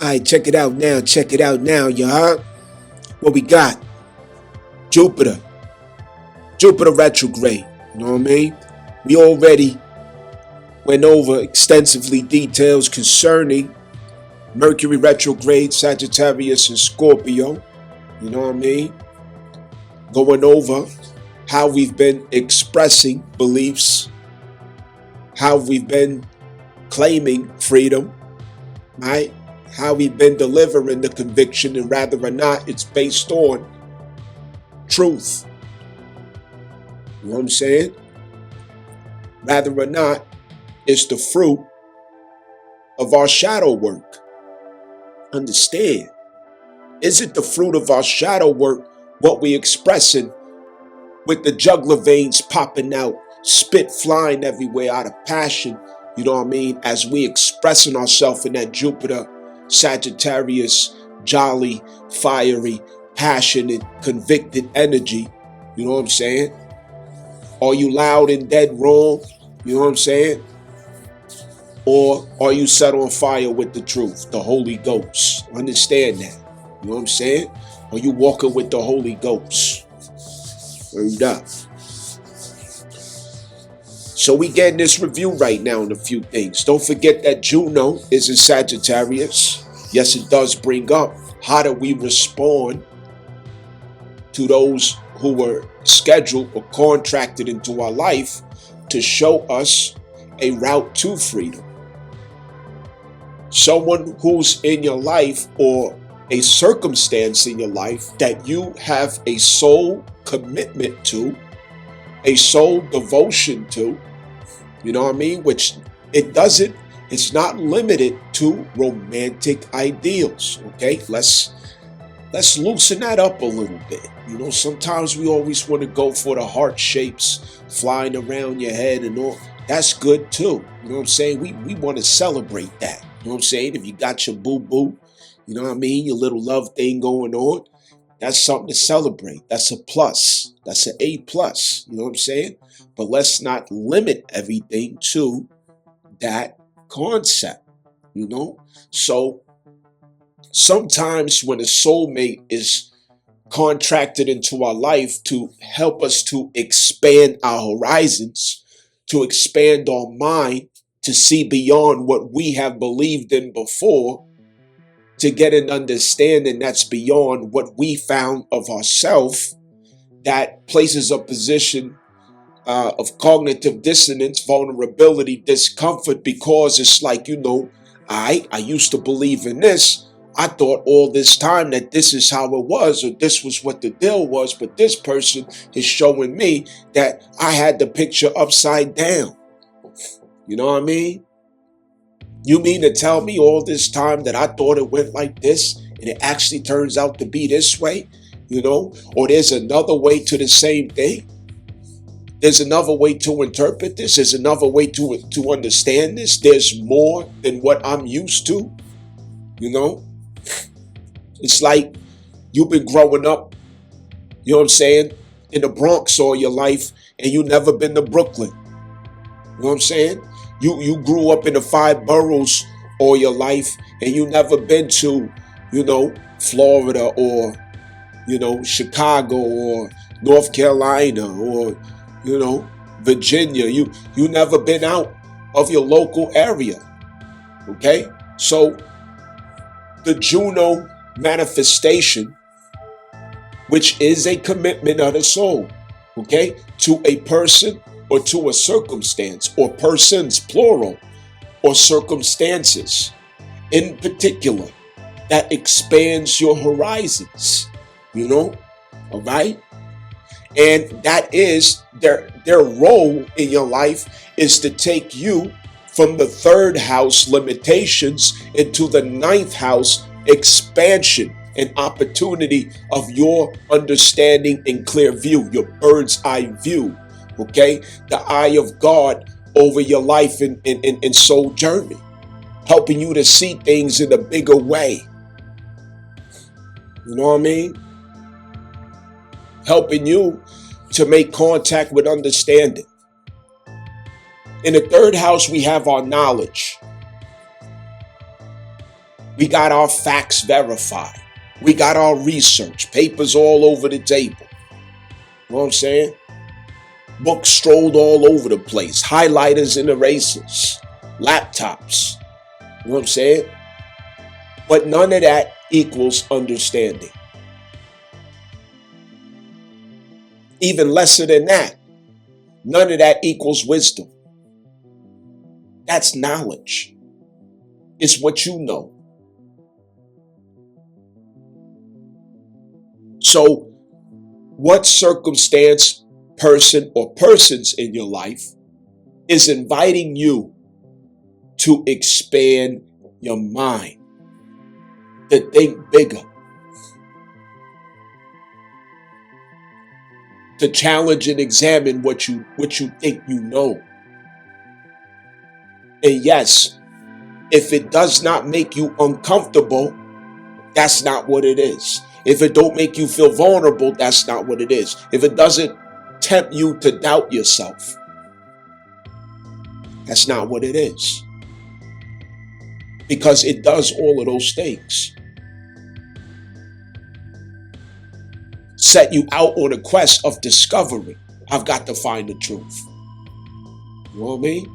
All right, check it out now. Check it out now, you heard? What we got? Jupiter. Jupiter retrograde. You know what I mean? We already went over extensively details concerning Mercury retrograde, Sagittarius, and Scorpio. You know what I mean? Going over how we've been expressing beliefs, how we've been claiming freedom, right? How we've been delivering the conviction, and rather or not, it's based on truth. You know what I'm saying? Rather or not, it's the fruit of our shadow work. Understand? Is it the fruit of our shadow work, what we expressing with the jugular veins popping out, spit flying everywhere out of passion, you know what I mean, as we expressing ourselves in that Jupiter, Sagittarius, jolly, fiery, passionate, convicted energy, you know what I'm saying? Are you loud and dead wrong, you know what I'm saying? Or are you set on fire with the truth, the Holy Ghost? Understand that, you know what I'm saying? Are you walking with the Holy Ghost? Word up. So we getting this review right now on a few things. Don't forget that Juno is in Sagittarius. Yes, it does bring up how do we respond to those who were scheduled or contracted into our life to show us a route to freedom. Someone who's in your life or a circumstance in your life that you have a soul commitment to, a soul devotion to, you know what I mean? Which it's not limited to romantic ideals, okay? Let's loosen that up a little bit. You know, sometimes we always want to go for the heart shapes flying around your head and all. That's good too. You know what I'm saying? We want to celebrate that. You know what I'm saying? If you got your boo-boo, you know what I mean, your little love thing going on, that's something to celebrate. That's a plus. That's an A plus. You know what I'm saying? But let's not limit everything to that concept, you know? So sometimes when a soulmate is contracted into our life to help us to expand our horizons, to expand our mind, to see beyond what we have believed in before, to get an understanding that's beyond what we found of ourselves, that places a position of cognitive dissonance, vulnerability, discomfort, because it's like, you know, I used to believe in this. I thought all this time that this is how it was, or this was what the deal was, but this person is showing me that I had the picture upside down. You know what I mean? You mean to tell me all this time that I thought it went like this and it actually turns out to be this way, you know? Or there's another way to the same thing? There's another way to interpret this. There's another way to understand this. There's more than what I'm used to, you know? It's like you've been growing up, you know what I'm saying, in the Bronx all your life and you never been to Brooklyn. You know what I'm saying? You grew up in the 5 boroughs all your life and you never been to, you know, Florida or, you know, Chicago or North Carolina or, you know, Virginia. You never been out of your local area. Okay? So the Juno manifestation, which is a commitment of the soul, okay, to a person or to a circumstance, or persons, plural, or circumstances in particular, that expands your horizons, you know, all right? And that is their role in your life is to take you from the 3rd house limitations into the 9th house expansion and opportunity of your understanding and clear view, your bird's eye view, okay? The eye of God over your life in soul journey, helping you to see things in a bigger way. You know what I mean? Helping you to make contact with understanding. In the 3rd house, we have our knowledge. We got our facts verified. We got our research, papers all over the table. You know what I'm saying? Books strolled all over the place, highlighters and erasers, laptops. You know what I'm saying? But none of that equals understanding. Even lesser than that, none of that equals wisdom. That's knowledge. It's what you know. So, what circumstance, person, or persons in your life is inviting you to expand your mind, to think bigger, to challenge and examine what you think you know? And yes, if it does not make you uncomfortable, that's not what it is. If it don't make you feel vulnerable, that's not what it is. If it doesn't tempt you to doubt yourself, that's not what it is. Because it does all of those things. Set you out on a quest of discovery. I've got to find the truth. You know what I mean?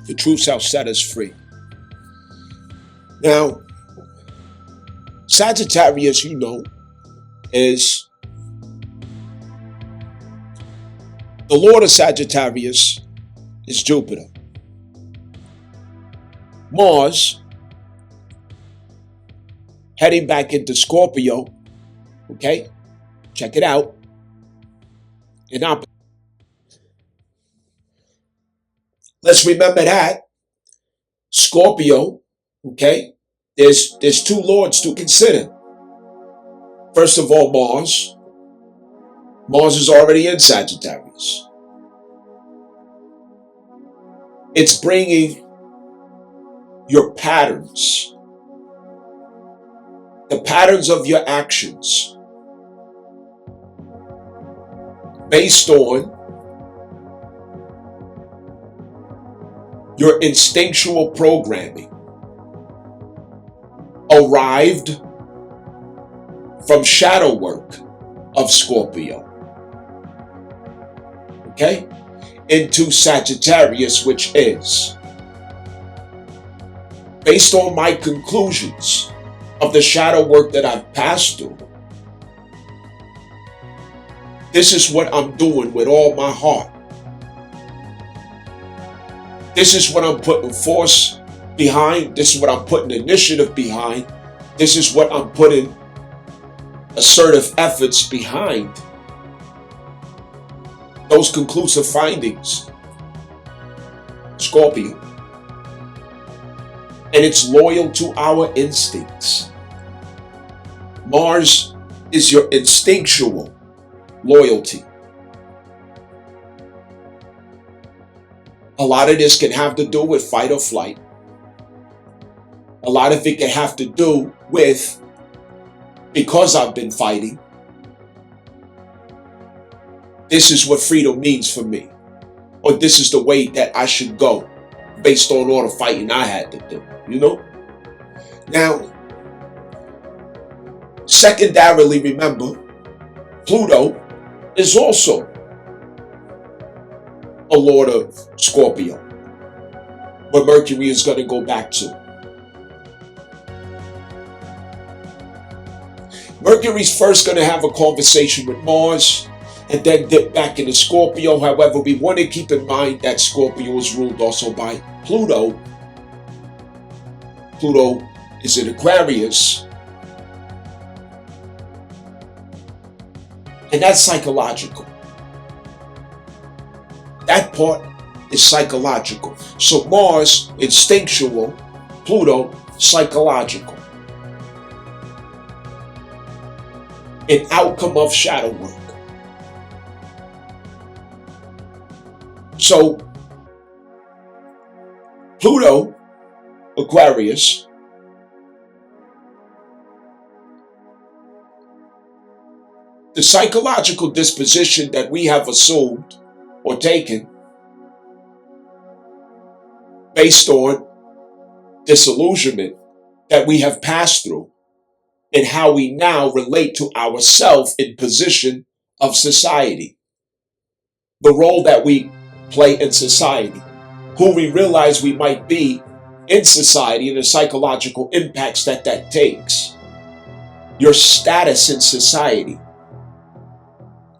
The truth shall set us free. Now, Sagittarius, you know, is the Lord of Sagittarius is Jupiter. Mars, heading back into Scorpio, okay? Check it out. Let's remember that Scorpio, okay? There's two lords to consider. First of all, Mars. Mars is already in Sagittarius. It's bringing your patterns, the patterns of your actions, based on your instinctual programming, arrived from shadow work of Scorpio, okay, into Sagittarius, which is based on my conclusions of the shadow work that I've passed through. This is what I'm doing with all my heart. This is what I'm putting force behind. This is what I'm putting initiative behind. This is what I'm putting assertive efforts behind. Those conclusive findings. Scorpio. And it's loyal to our instincts. Mars is your instinctual loyalty. A lot of this can have to do with fight or flight. A lot of it can have to do with, because I've been fighting, this is what freedom means for me. Or this is the way that I should go based on all the fighting I had to do, you know? Now, secondarily, remember, Pluto is also a lord of Scorpio, where Mercury is going to go back to. Mercury's first going to have a conversation with Mars and then dip back into Scorpio. However, we want to keep in mind that Scorpio is ruled also by Pluto. Pluto is in Aquarius. And that's psychological. That part is psychological. So Mars, instinctual. Pluto, psychological. An outcome of shadow work. So, Pluto, Aquarius, the psychological disposition that we have assumed or taken based on disillusionment that we have passed through and how we now relate to ourselves in position of society, the role that we play in society, who we realize we might be in society, and the psychological impacts that that takes, your status in society,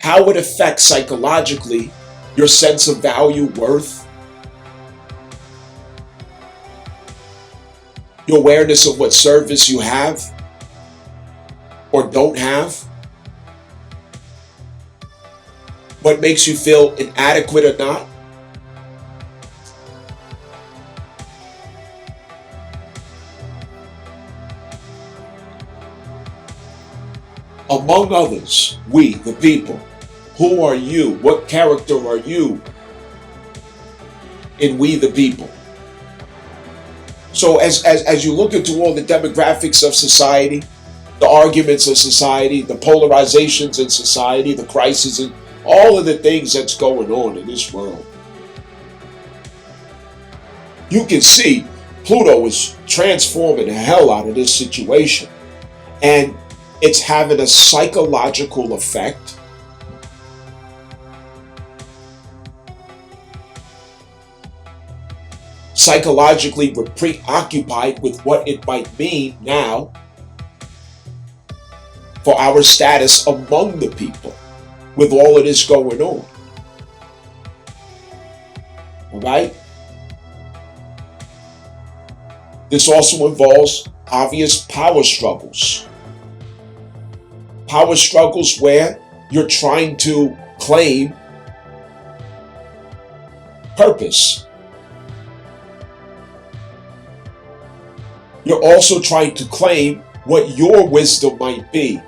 how it affects psychologically your sense of value, worth, your awareness of what service you have or don't have, what makes you feel inadequate or not. Among others, we, the people, who are you? What character are you in we, the people? So as you look into all the demographics of society, the arguments of society, the polarizations in society, the crises, and all of the things that's going on in this world, you can see Pluto is transforming the hell out of this situation. And it's having a psychological effect psychologically. We're preoccupied with what it might mean now for our status among the people with all of this going on. All right? This also involves obvious power struggles. Power struggles where you're trying to claim purpose. You're also trying to claim what your wisdom might be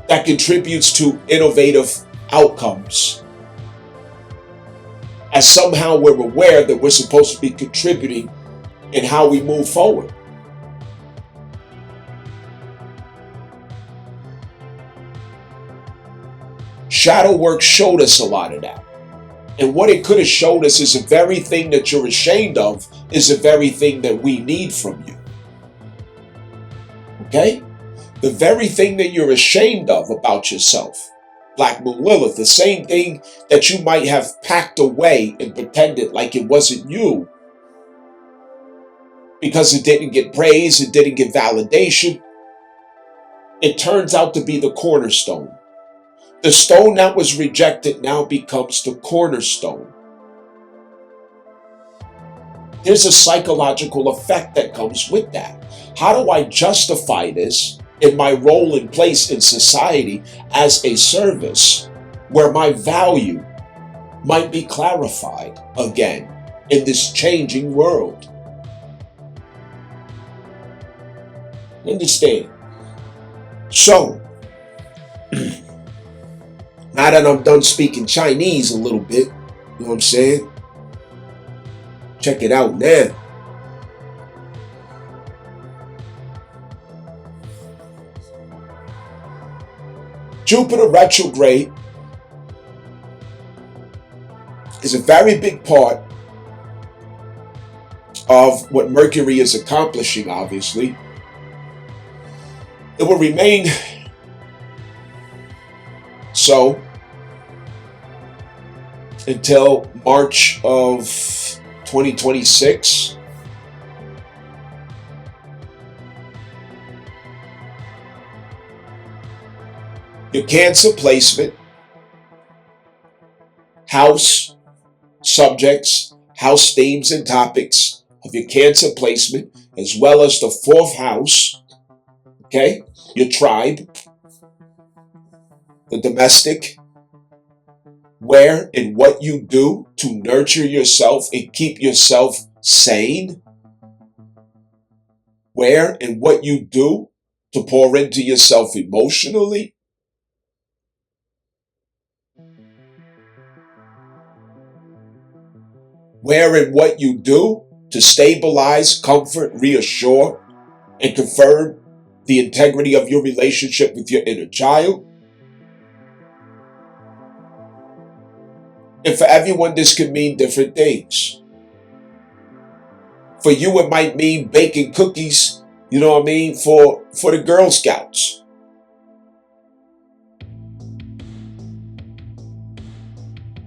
that contributes to innovative outcomes. As somehow we're aware that we're supposed to be contributing in how we move forward. Shadow work showed us a lot of that. And what it could have showed us is the very thing that you're ashamed of is the very thing that we need from you. Okay? The very thing that you're ashamed of about yourself. Black Moon Lilith, the same thing that you might have packed away and pretended like it wasn't you because it didn't get praise, it didn't get validation. It turns out to be the cornerstone. The stone that was rejected now becomes the cornerstone. There's a psychological effect that comes with that. How do I justify this in my role and place in society as a service where my value might be clarified again in this changing world? Understand? So, now that I'm done speaking Chinese a little bit, you know what I'm saying? Check it out now. Jupiter retrograde is a very big part of what Mercury is accomplishing, obviously. It will remain so until March of 2026. Your Cancer placement, house subjects, house themes and topics of your Cancer placement, as well as the fourth house, okay, your tribe, the domestic, where and what you do to nurture yourself and keep yourself sane, where and what you do to pour into yourself emotionally, where and what you do to stabilize, comfort, reassure, and confirm the integrity of your relationship with your inner child. And for everyone, this could mean different things. For you, it might mean baking cookies, you know what I mean, for the Girl Scouts.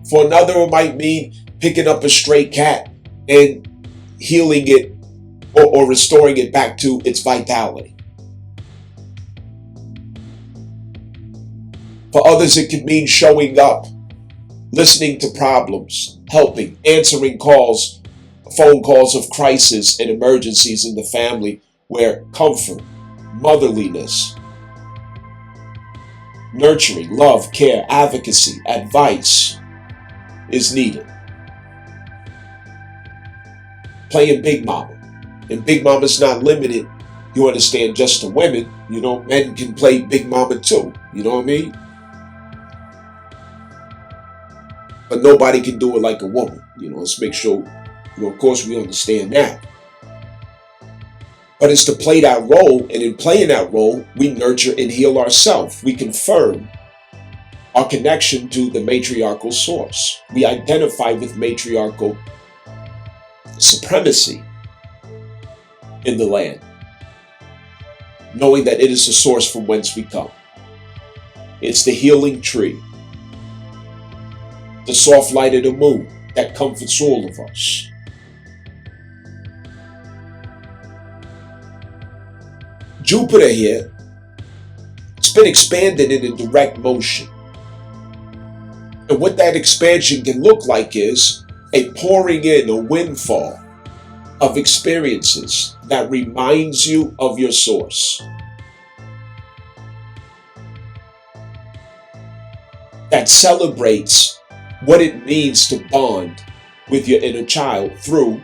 For another, it might mean picking up a stray cat and healing it or restoring it back to its vitality. For others, it could mean showing up, listening to problems, helping, answering calls, phone calls of crisis and emergencies in the family where comfort, motherliness, nurturing, love, care, advocacy, advice is needed. Playing Big Mama. And Big Mama's not limited, you understand, just to women. You know, men can play Big Mama too. You know what I mean? But nobody can do it like a woman. You know, let's make sure, you know, of course we understand that. But it's to play that role, and in playing that role, we nurture and heal ourselves. We confirm our connection to the matriarchal source. We identify with matriarchal supremacy in the land, knowing that it is the source from whence we come. It's the healing tree, the soft light of the moon that comforts all of us. Jupiter here, it's been expanded in a direct motion. And what that expansion can look like is a pouring in, a windfall of experiences that reminds you of your source. That celebrates what it means to bond with your inner child through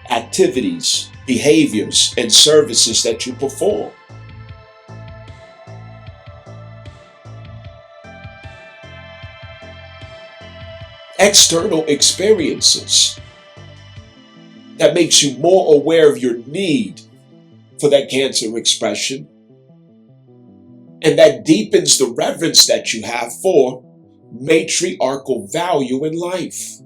activities, behaviors, and services that you perform. External experiences that makes you more aware of your need for that Cancer expression, and that deepens the reverence that you have for matriarchal value in life.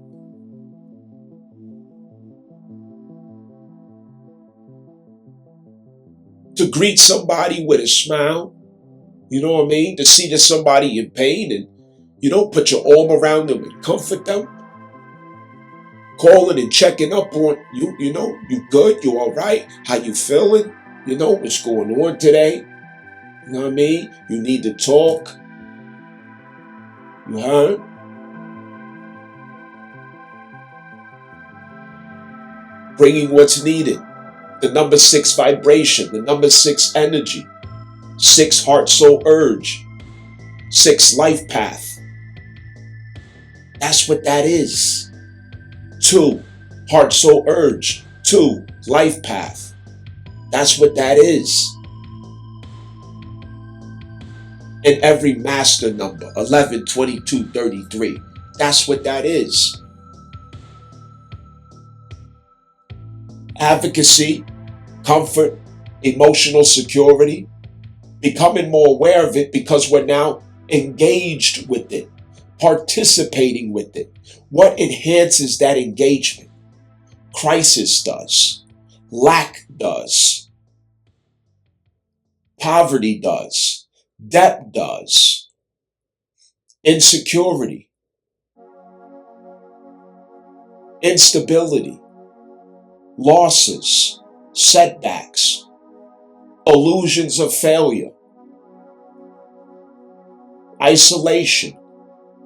To greet somebody with a smile, you know what I mean? To see that somebody in pain and you don't put your arm around them and comfort them. Calling and checking up on you, you know, you good, you all right, how you feeling, you know, what's going on today, you know what I mean? You need to talk, you heard? Bringing what's needed, the number 6 vibration, the number 6 energy, 6 heart soul urge, 6 life path. That's what that is. 2, heart soul urge. 2, life path. That's what that is. And every master number, 11, 22, 33. That's what that is. Advocacy, comfort, emotional security, becoming more aware of it because we're now engaged with it, participating with it. What enhances that engagement? Crisis does. Lack does. Poverty does. Debt does. Insecurity. Instability. Losses. Setbacks. Illusions of failure. Isolation.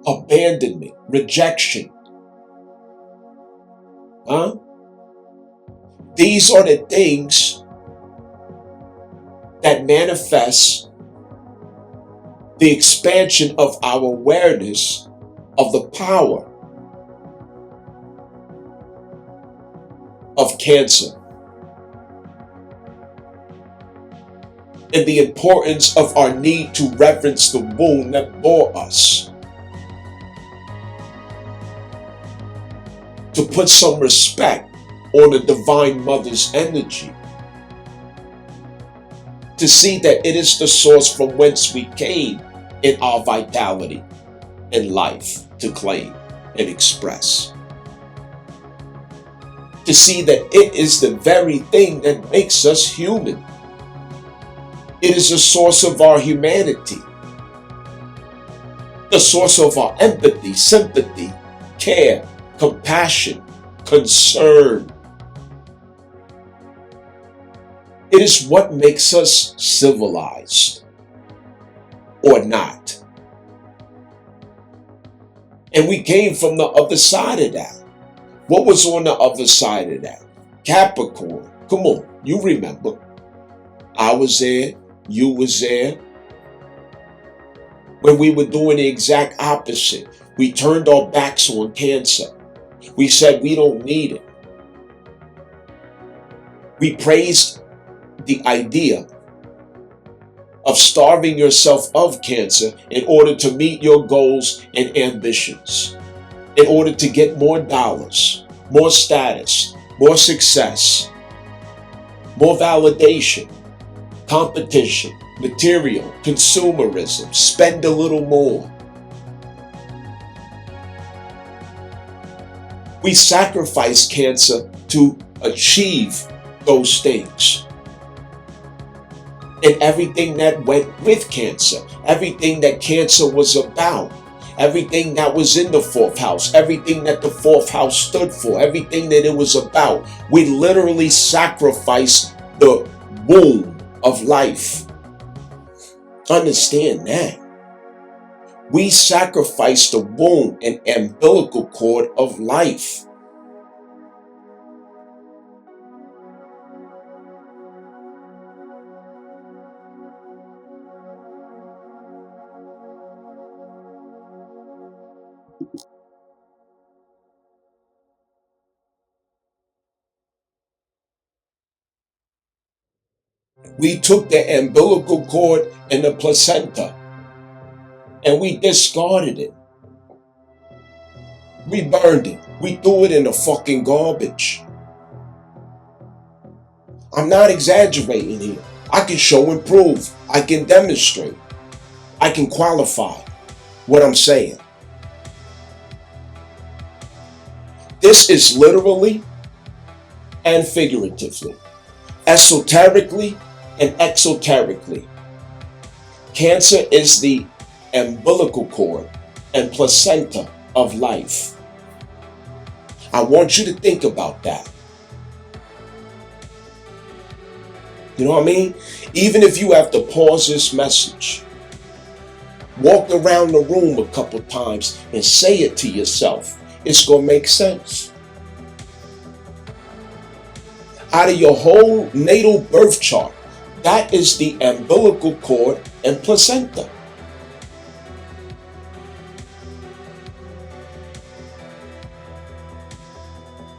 Abandonment. Rejection. These are the things that manifest the expansion of our awareness of the power of Cancer and the importance of our need to reverence the womb that bore us, to put some respect on the Divine Mother's energy, to see that it is the source from whence we came in our vitality and life to claim and express. to see that it is the very thing that makes us human. It is the source of our humanity, the source of our empathy, sympathy, care, compassion, concern. It is what makes us civilized or not. And we came from the other side of that. What was on the other side of that? Capricorn. Come on, you remember. I was there, you was there. When we were doing the exact opposite. We turned our backs on cancer. We said we don't need it. We praised the idea of starving yourself of cancer in order to meet your goals and ambitions, in order to get more dollars, more status, more success, more validation, competition, material, consumerism, spend a little more. We sacrifice cancer to achieve those things. And everything that went with cancer, everything that cancer was about, everything that was in the fourth house, everything that the fourth house stood for, everything that it was about, we literally sacrificed the womb of life. Understand that. We sacrificed the womb and umbilical cord of life. We took the umbilical cord and the placenta and we discarded it. We burned it. We threw it in the fucking garbage. I'm not exaggerating here. I can show and prove. I can demonstrate. I can qualify what I'm saying. This is literally and figuratively, esoterically and exoterically. Cancer is the umbilical cord and placenta of life. I want you to think about that. You know what I mean? Even if you have to pause this message, walk around the room a couple times and say it to yourself, it's going to make sense. Out of your whole natal birth chart, that is the umbilical cord and placenta.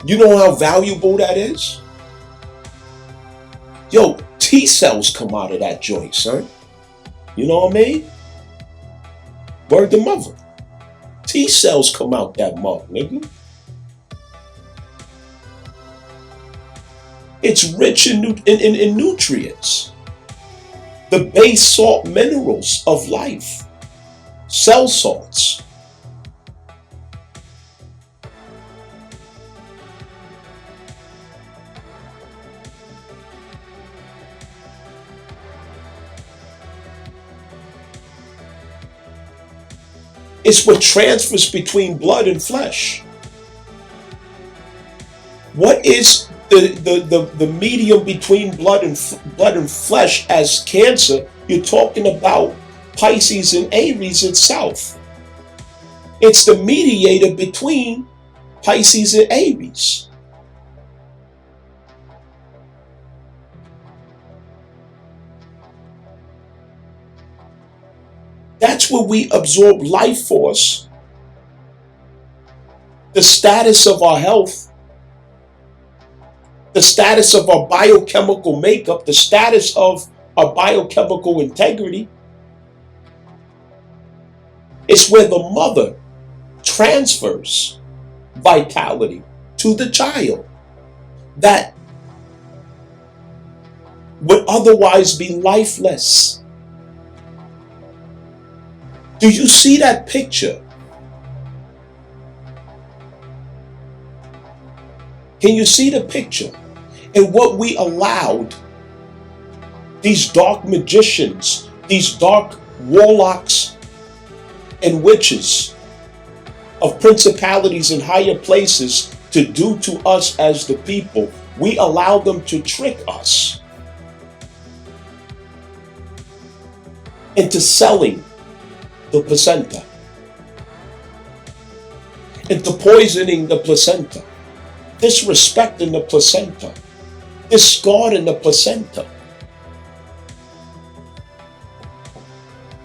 You know how valuable that is? Yo, T cells come out of that joint, son. You know what I mean? Word to mother. T cells come out that mug, nigga. It's rich in nutrients. The base salt minerals of life. Cell salts. It's what transfers between blood and flesh. What is the medium between blood and flesh as cancer? You're talking about Pisces and Aries itself. It's the mediator between Pisces and Aries. That's where we absorb life force, the status of our health, the status of our biochemical makeup, the status of our biochemical integrity. It's where the mother transfers vitality to the child that would otherwise be lifeless. Do you see that picture? Can you see the picture? And what we allowed these dark magicians, these dark warlocks and witches of principalities in higher places to do to us as the people, we allow them to trick us into selling the placenta, into poisoning the placenta, disrespecting the placenta, discarding the placenta.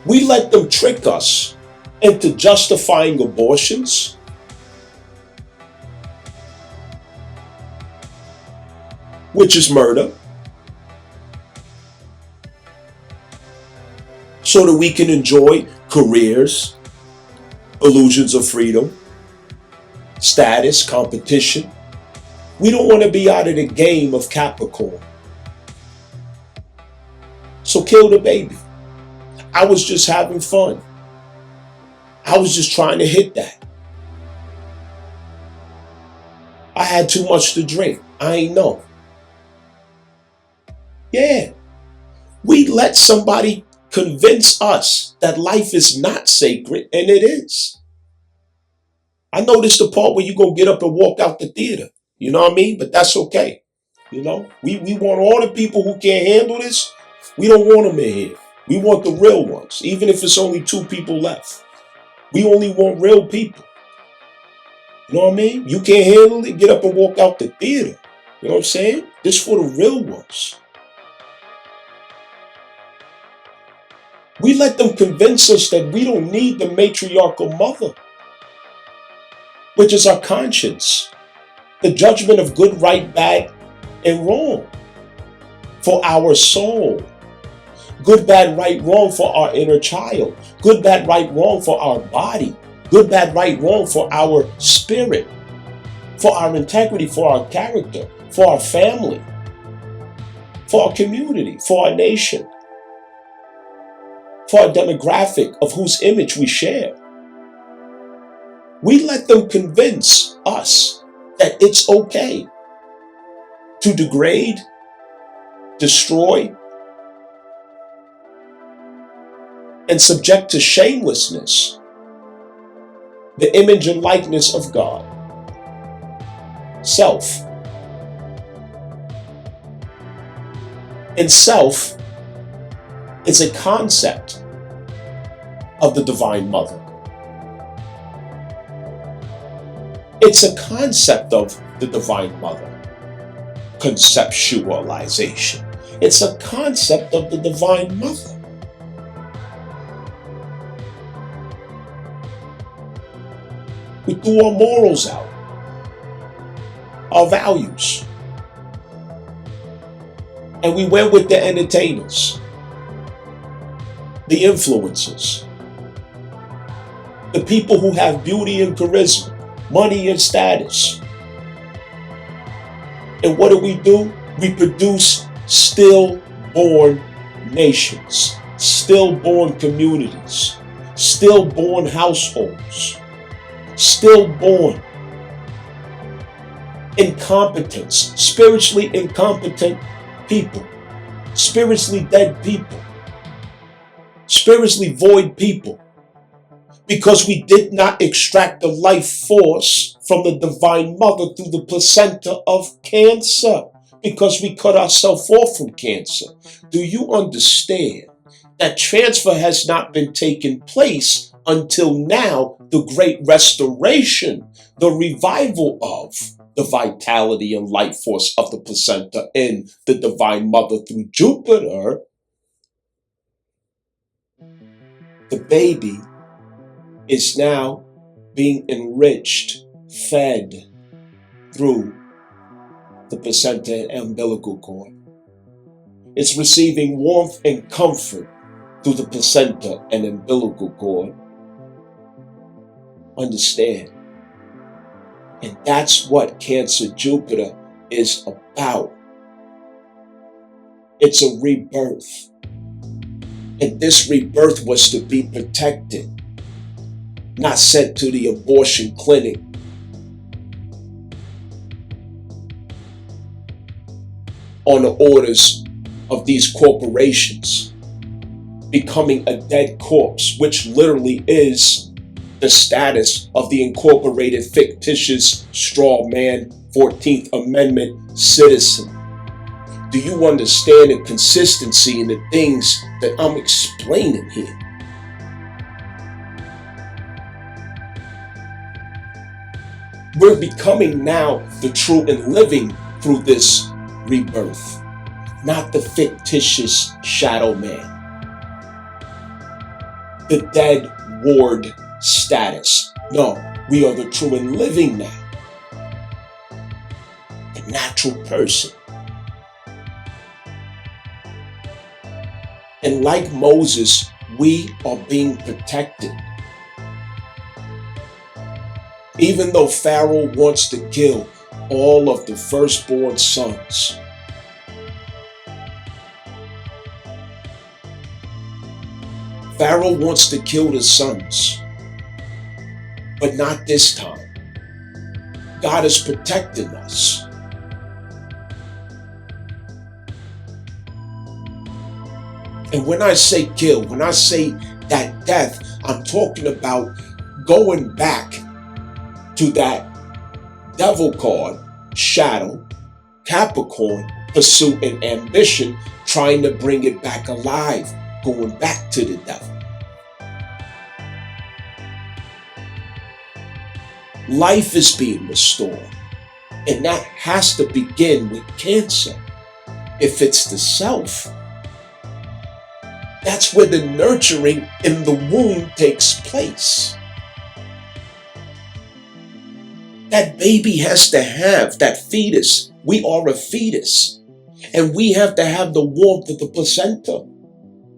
We let them trick us into justifying abortions, which is murder, so that we can enjoy careers, illusions of freedom, status, competition. We don't want to be out of the game of Capricorn. So kill the baby. I was just having fun. I was just trying to hit that. I had too much to drink. I ain't know. Yeah. We let somebody convince us that life is not sacred, and it is. I noticed the part where you're going to get up and walk out the theater. You know what I mean? But that's okay. You know, we want all the people who can't handle this. We don't want them in here. We want the real ones, even if it's only 2 people left. We only want real people. You know what I mean? You can't handle it, get up and walk out the theater. You know what I'm saying? This for the real ones. We let them convince us that we don't need the matriarchal mother, which is our conscience, the judgment of good, right, bad, and wrong for our soul. Good, bad, right, wrong for our inner child. Good, bad, right, wrong for our body. Good, bad, right, wrong for our spirit, for our integrity, for our character, for our family, for our community, for our nation, for our demographic of whose image we share. We let them convince us that it's okay to degrade, destroy, and subject to shamelessness the image and likeness of God, self. And self is a concept of the Divine Mother. It's a concept of the Divine Mother. Conceptualization. It's a concept of the Divine Mother. We threw our morals out, our values, and we went with the entertainers, the influencers, the people who have beauty and charisma, money and status. And what do? We produce stillborn nations, stillborn communities, stillborn households, stillborn incompetence, spiritually incompetent people, spiritually dead people, spiritually void people, because we did not extract the life force from the Divine Mother through the placenta of Cancer, because we cut ourselves off from Cancer. Do you understand that transfer has not been taking place until now, the great restoration, the revival of the vitality and life force of the placenta in the Divine Mother through Jupiter? The baby is now being enriched, fed through the placenta and umbilical cord. It's receiving warmth and comfort through the placenta and umbilical cord. Understand. And that's what Cancer Jupiter is about. It's a rebirth. And this rebirth was to be protected, not sent to the abortion clinic. on the orders of these corporations, becoming a dead corpse, which literally is the status of the incorporated fictitious straw man 14th Amendment citizen. Do you understand the consistency in the things that I'm explaining here? We're becoming now the true and living through this rebirth, not the fictitious shadow man, the dead ward status. No, we are the true and living now, the natural person. And like Moses, we are being protected. Even though Pharaoh wants to kill all of the firstborn sons, Pharaoh wants to kill the sons, but not this time. God is protecting us. And when I say kill, when I say that death, I'm talking about going back to that devil card, shadow, Capricorn, pursuit and ambition, trying to bring it back alive, going back to the devil. Life is being restored, and that has to begin with Cancer. If it's the self, that's where the nurturing in the womb takes place. That baby has to have that fetus. We are a fetus. And we have to have the warmth of the placenta,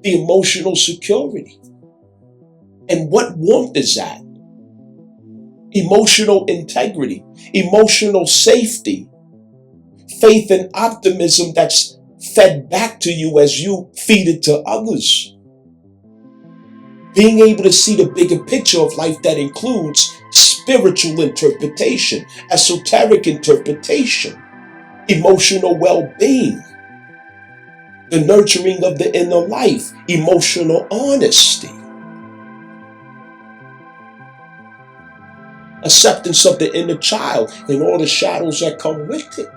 the emotional security. And what warmth is that? Emotional integrity, emotional safety, faith and optimism that's fed back to you as you feed it to others. Being able to see the bigger picture of life that includes spiritual interpretation, esoteric interpretation, emotional well-being, the nurturing of the inner life, emotional honesty, acceptance of the inner child and all the shadows that come with it.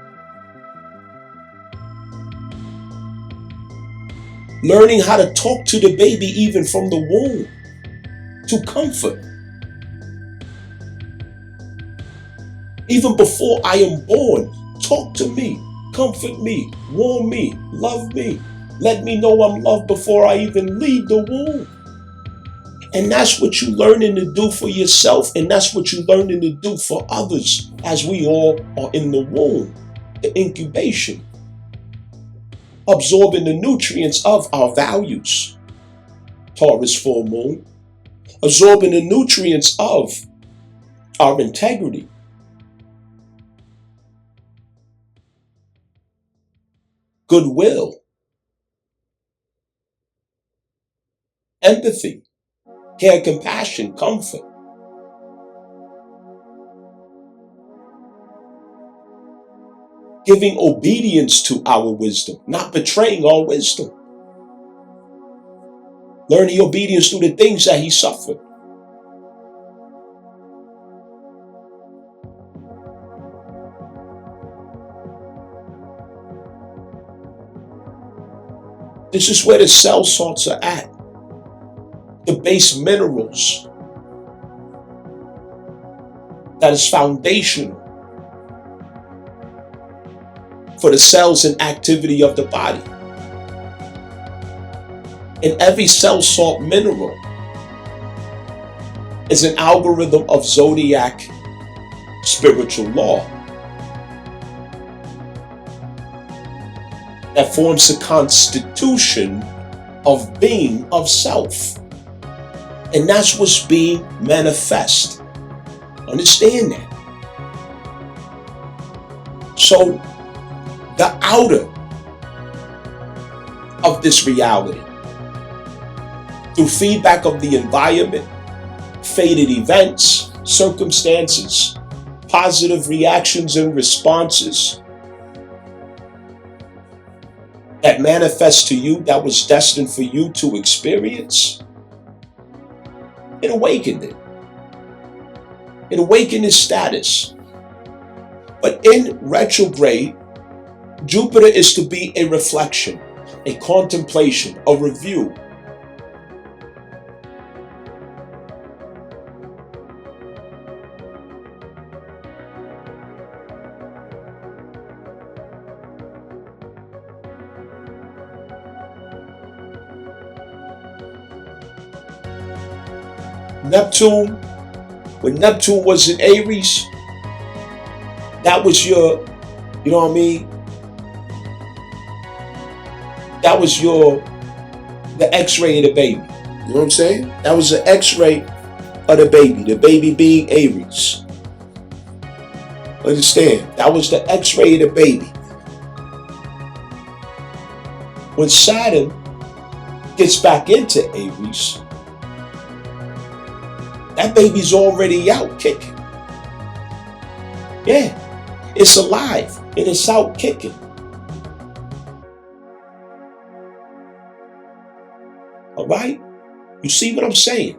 Learning how to talk to the baby even from the womb, to comfort. Even before I am born, talk to me, comfort me, warm me, love me. Let me know I'm loved before I even leave the womb. And that's what you're learning to do for yourself, and that's what you're learning to do for others as we all are in the womb, the incubation. Absorbing the nutrients of our values, Taurus full moon, absorbing the nutrients of our integrity, goodwill, empathy, care, compassion, comfort. Giving obedience to our wisdom, not betraying our wisdom. Learning obedience through the things that he suffered. This is where the cell salts are at. The base minerals. That is foundational for the cells and activity of the body. And every cell salt mineral is an algorithm of zodiac spiritual law that forms the constitution of being of self. And that's what's being manifest. Understand that. So the outer of this reality, through feedback of the environment, fated events, circumstances, positive reactions and responses, that manifests to you, that was destined for you to experience, it awakened it. It awakened its status. But in retrograde, Jupiter is to be a reflection, a contemplation, a review. Neptune, when Neptune was in Aries, that was your, you know what I mean? That was the x-ray of the baby. You know what I'm saying? That was the x-ray of the baby being Aries. Understand? That was the x-ray of the baby. When Saturn gets back into Aries, that baby's already out kicking. Yeah, it's alive and it's out kicking. All right? You see what I'm saying?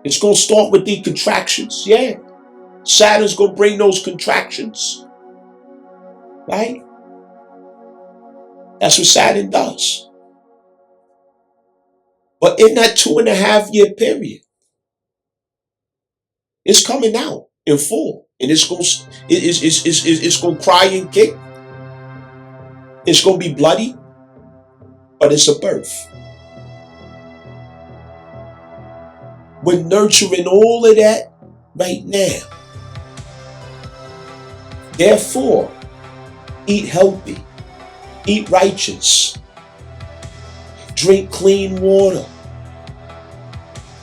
It's going to start with the contractions. Yeah. Saturn's going to bring those contractions. Right? That's what Saturn does. But in that 2.5-year period, it's coming out in full. And it's going to cry and kick. It's going to be bloody. But it's a birth. We're nurturing all of that right now. Therefore, eat healthy, eat righteous, drink clean water,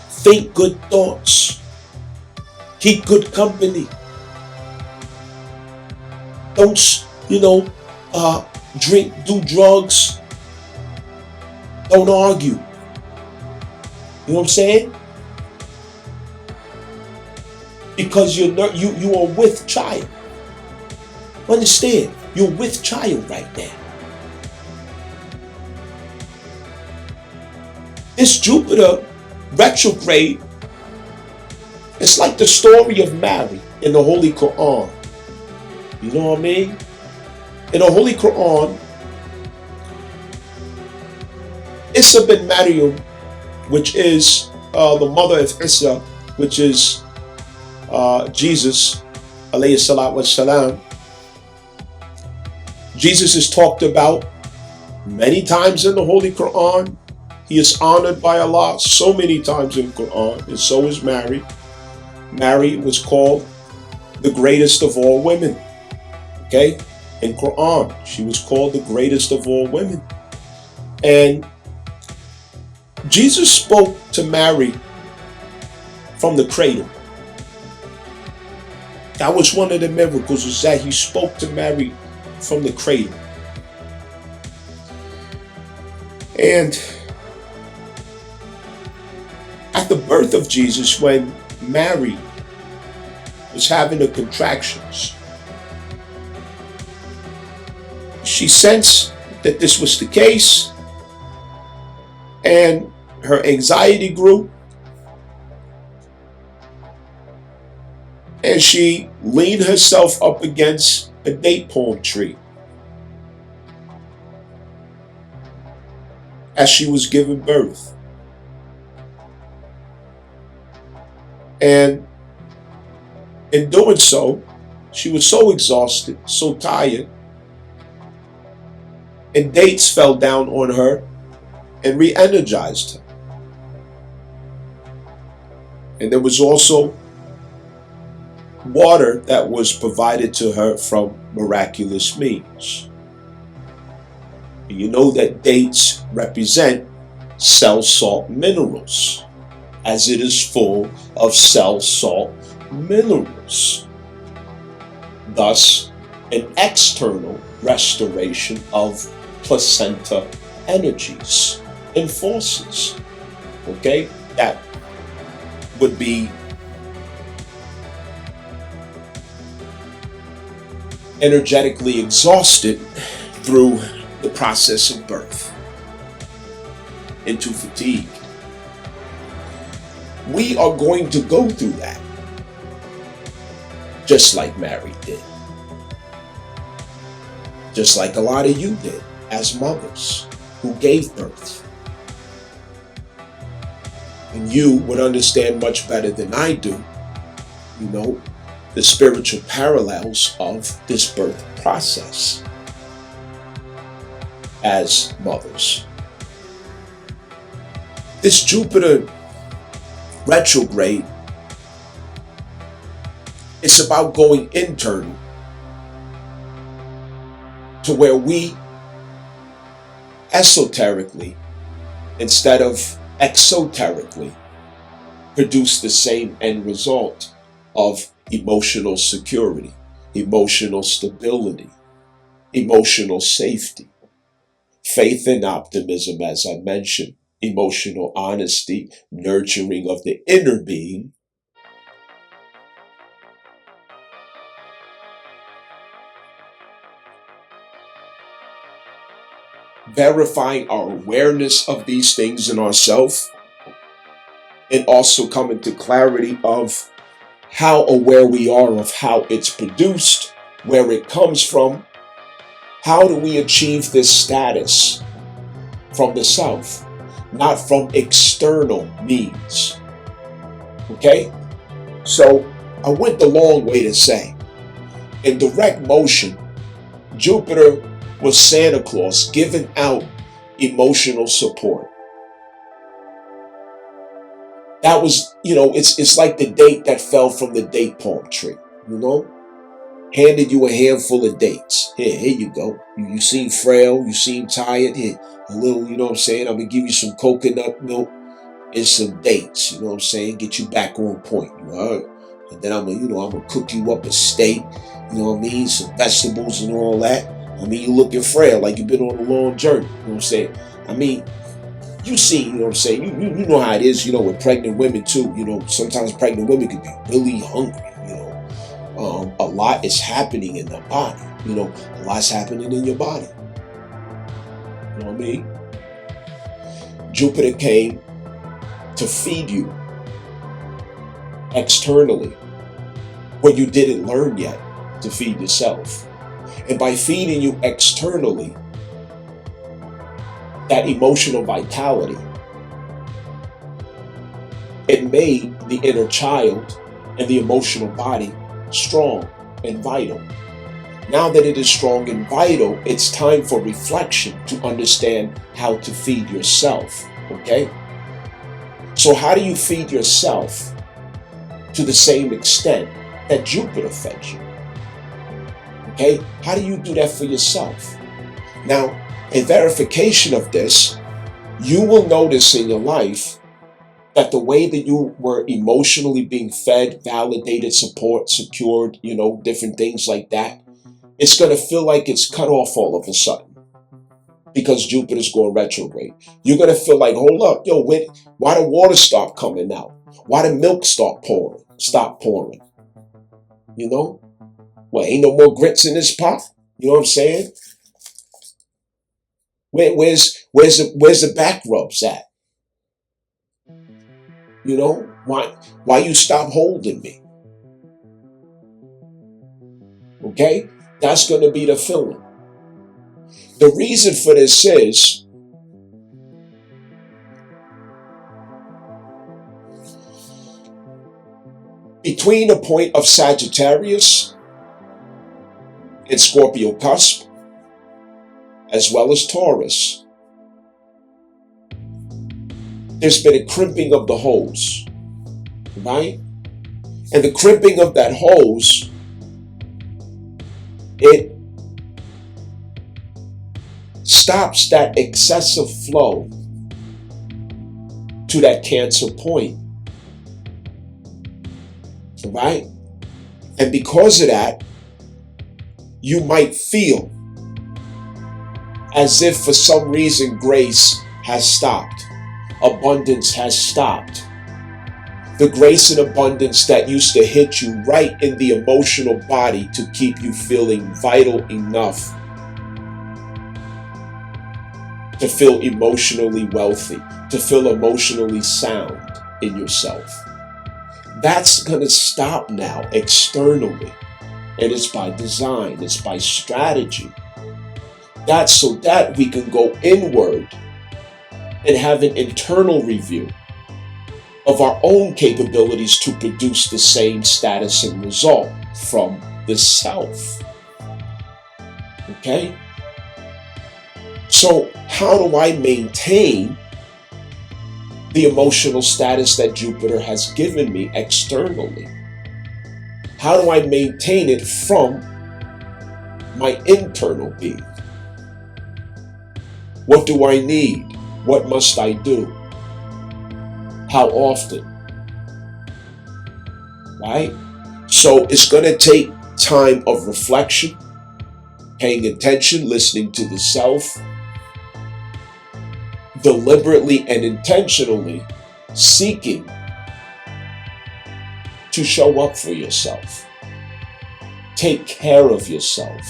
think good thoughts, keep good company. Don't, do drugs. Don't argue. You know what I'm saying? Because you are with child. Understand? You're with child right now. This Jupiter retrograde, it's like the story of Mary in the Holy Quran. You know what I mean? In the Holy Quran, Isa bin Maryam, which is the mother of Isa, which is Jesus, alayhi salatu wassalam. Jesus is talked about many times in the Holy Quran. He is honored by Allah so many times in the Quran, and so is Mary. Mary was called the greatest of all women. Okay? In Quran, she was called the greatest of all women. And Jesus spoke to Mary from the cradle. That was one of the miracles, was that he spoke to Mary from the cradle. And at the birth of Jesus, when Mary was having the contractions, she sensed that this was the case, and her anxiety grew, and she leaned herself up against a date palm tree as she was giving birth. And in doing so, she was so exhausted, so tired, and dates fell down on her and re-energized her. And there was also water that was provided to her from miraculous means. And you know that dates represent cell salt minerals, as it is full of cell salt minerals. Thus, an external restoration of placenta energies and forces. Okay? That would be energetically exhausted through the process of birth into fatigue. We are going to go through that, just like Mary did, just like a lot of you did as mothers who gave birth. And you would understand much better than I do, the spiritual parallels of this birth process as mothers. This Jupiter retrograde, it's about going internal to where we esoterically, instead of exoterically, produce the same end result of emotional security, emotional stability, emotional safety, faith and optimism, as I mentioned, emotional honesty, nurturing of the inner being, verifying our awareness of these things in ourselves, and also coming to clarity of how aware we are of how it's produced, where it comes from. How do we achieve this status from the self, not from external means? Okay? So I went the long way to say, in direct motion, Jupiter was Santa Claus giving out emotional support. That was, it's like the date that fell from the date palm tree, handed you a handful of dates. Here you go. You seem frail, you seem tired. Here, a little, I'm going to give you some coconut milk and some dates, get you back on point, And then I'm going to cook you up a steak, some vegetables and all that. You're looking frail, like you've been on a long journey, you see, you know how it is, with pregnant women too. Sometimes pregnant women can be really hungry, a lot is happening in the body, a lot's happening in your body. You know what I mean? Jupiter came to feed you externally what you didn't learn yet to feed yourself. And by feeding you externally, that emotional vitality, it made the inner child and the emotional body strong and vital. Now that it is strong and vital, it's time for reflection to understand how to feed yourself, okay? So how do you feed yourself to the same extent that Jupiter fed you? Okay, how do you do that for yourself? Now, in verification of this, you will notice in your life that the way that you were emotionally being fed, validated, support, secured, different things like that, it's going to feel like it's cut off all of a sudden because Jupiter's going retrograde. You're going to feel like, hold up, why the water stop coming out? Why the milk stop pouring? Well, ain't no more grits in this pot. You know what I'm saying? Where's the back rubs at? Why you stop holding me? Okay? That's going to be the feeling. The reason for this is between the point of Sagittarius and Scorpio cusp, as well as Taurus, there's been a crimping of the hose, right? And the crimping of that hose, it stops that excessive flow to that Cancer point, right? And because of that, you might feel as if for some reason grace has stopped, abundance has stopped. The grace and abundance that used to hit you right in the emotional body to keep you feeling vital enough to feel emotionally wealthy, to feel emotionally sound in yourself. That's going to stop now externally. And it's by design, it's by strategy. That's so that we can go inward and have an internal review of our own capabilities to produce the same status and result from the self. Okay? So, how do I maintain the emotional status that Jupiter has given me externally? How do I maintain it from my internal being? What do I need? What must I do? How often? Right? So it's going to take time of reflection, paying attention, listening to the self, deliberately and intentionally seeking to show up for yourself. Take care of yourself.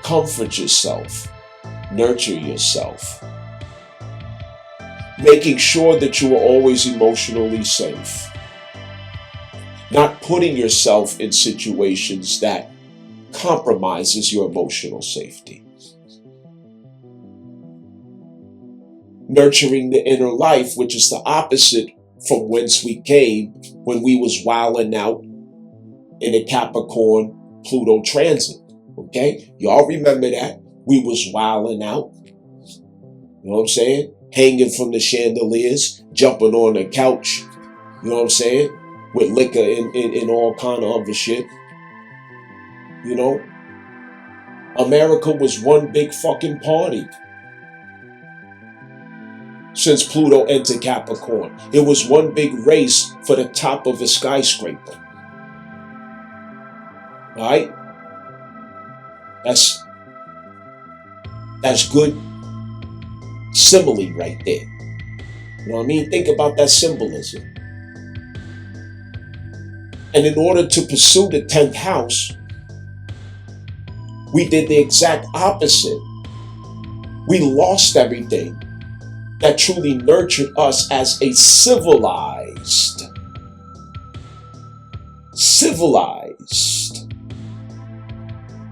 Comfort yourself. Nurture yourself. Making sure that you are always emotionally safe. Not putting yourself in situations that compromises your emotional safety. Nurturing the inner life, which is the opposite from whence we came when we was wilding out in a Capricorn Pluto transit. Okay? Y'all remember that? We was wilding out. You know what I'm saying? Hanging from the chandeliers, jumping on the couch. You know what I'm saying? With liquor and all kind of other shit. You know? America was one big fucking party. Since Pluto entered Capricorn, it was one big race for the top of a skyscraper. Alright? That's good simile right there. You know what I mean? Think about that symbolism. And in order to pursue the 10th house, we did the exact opposite. We lost everything that truly nurtured us as a civilized,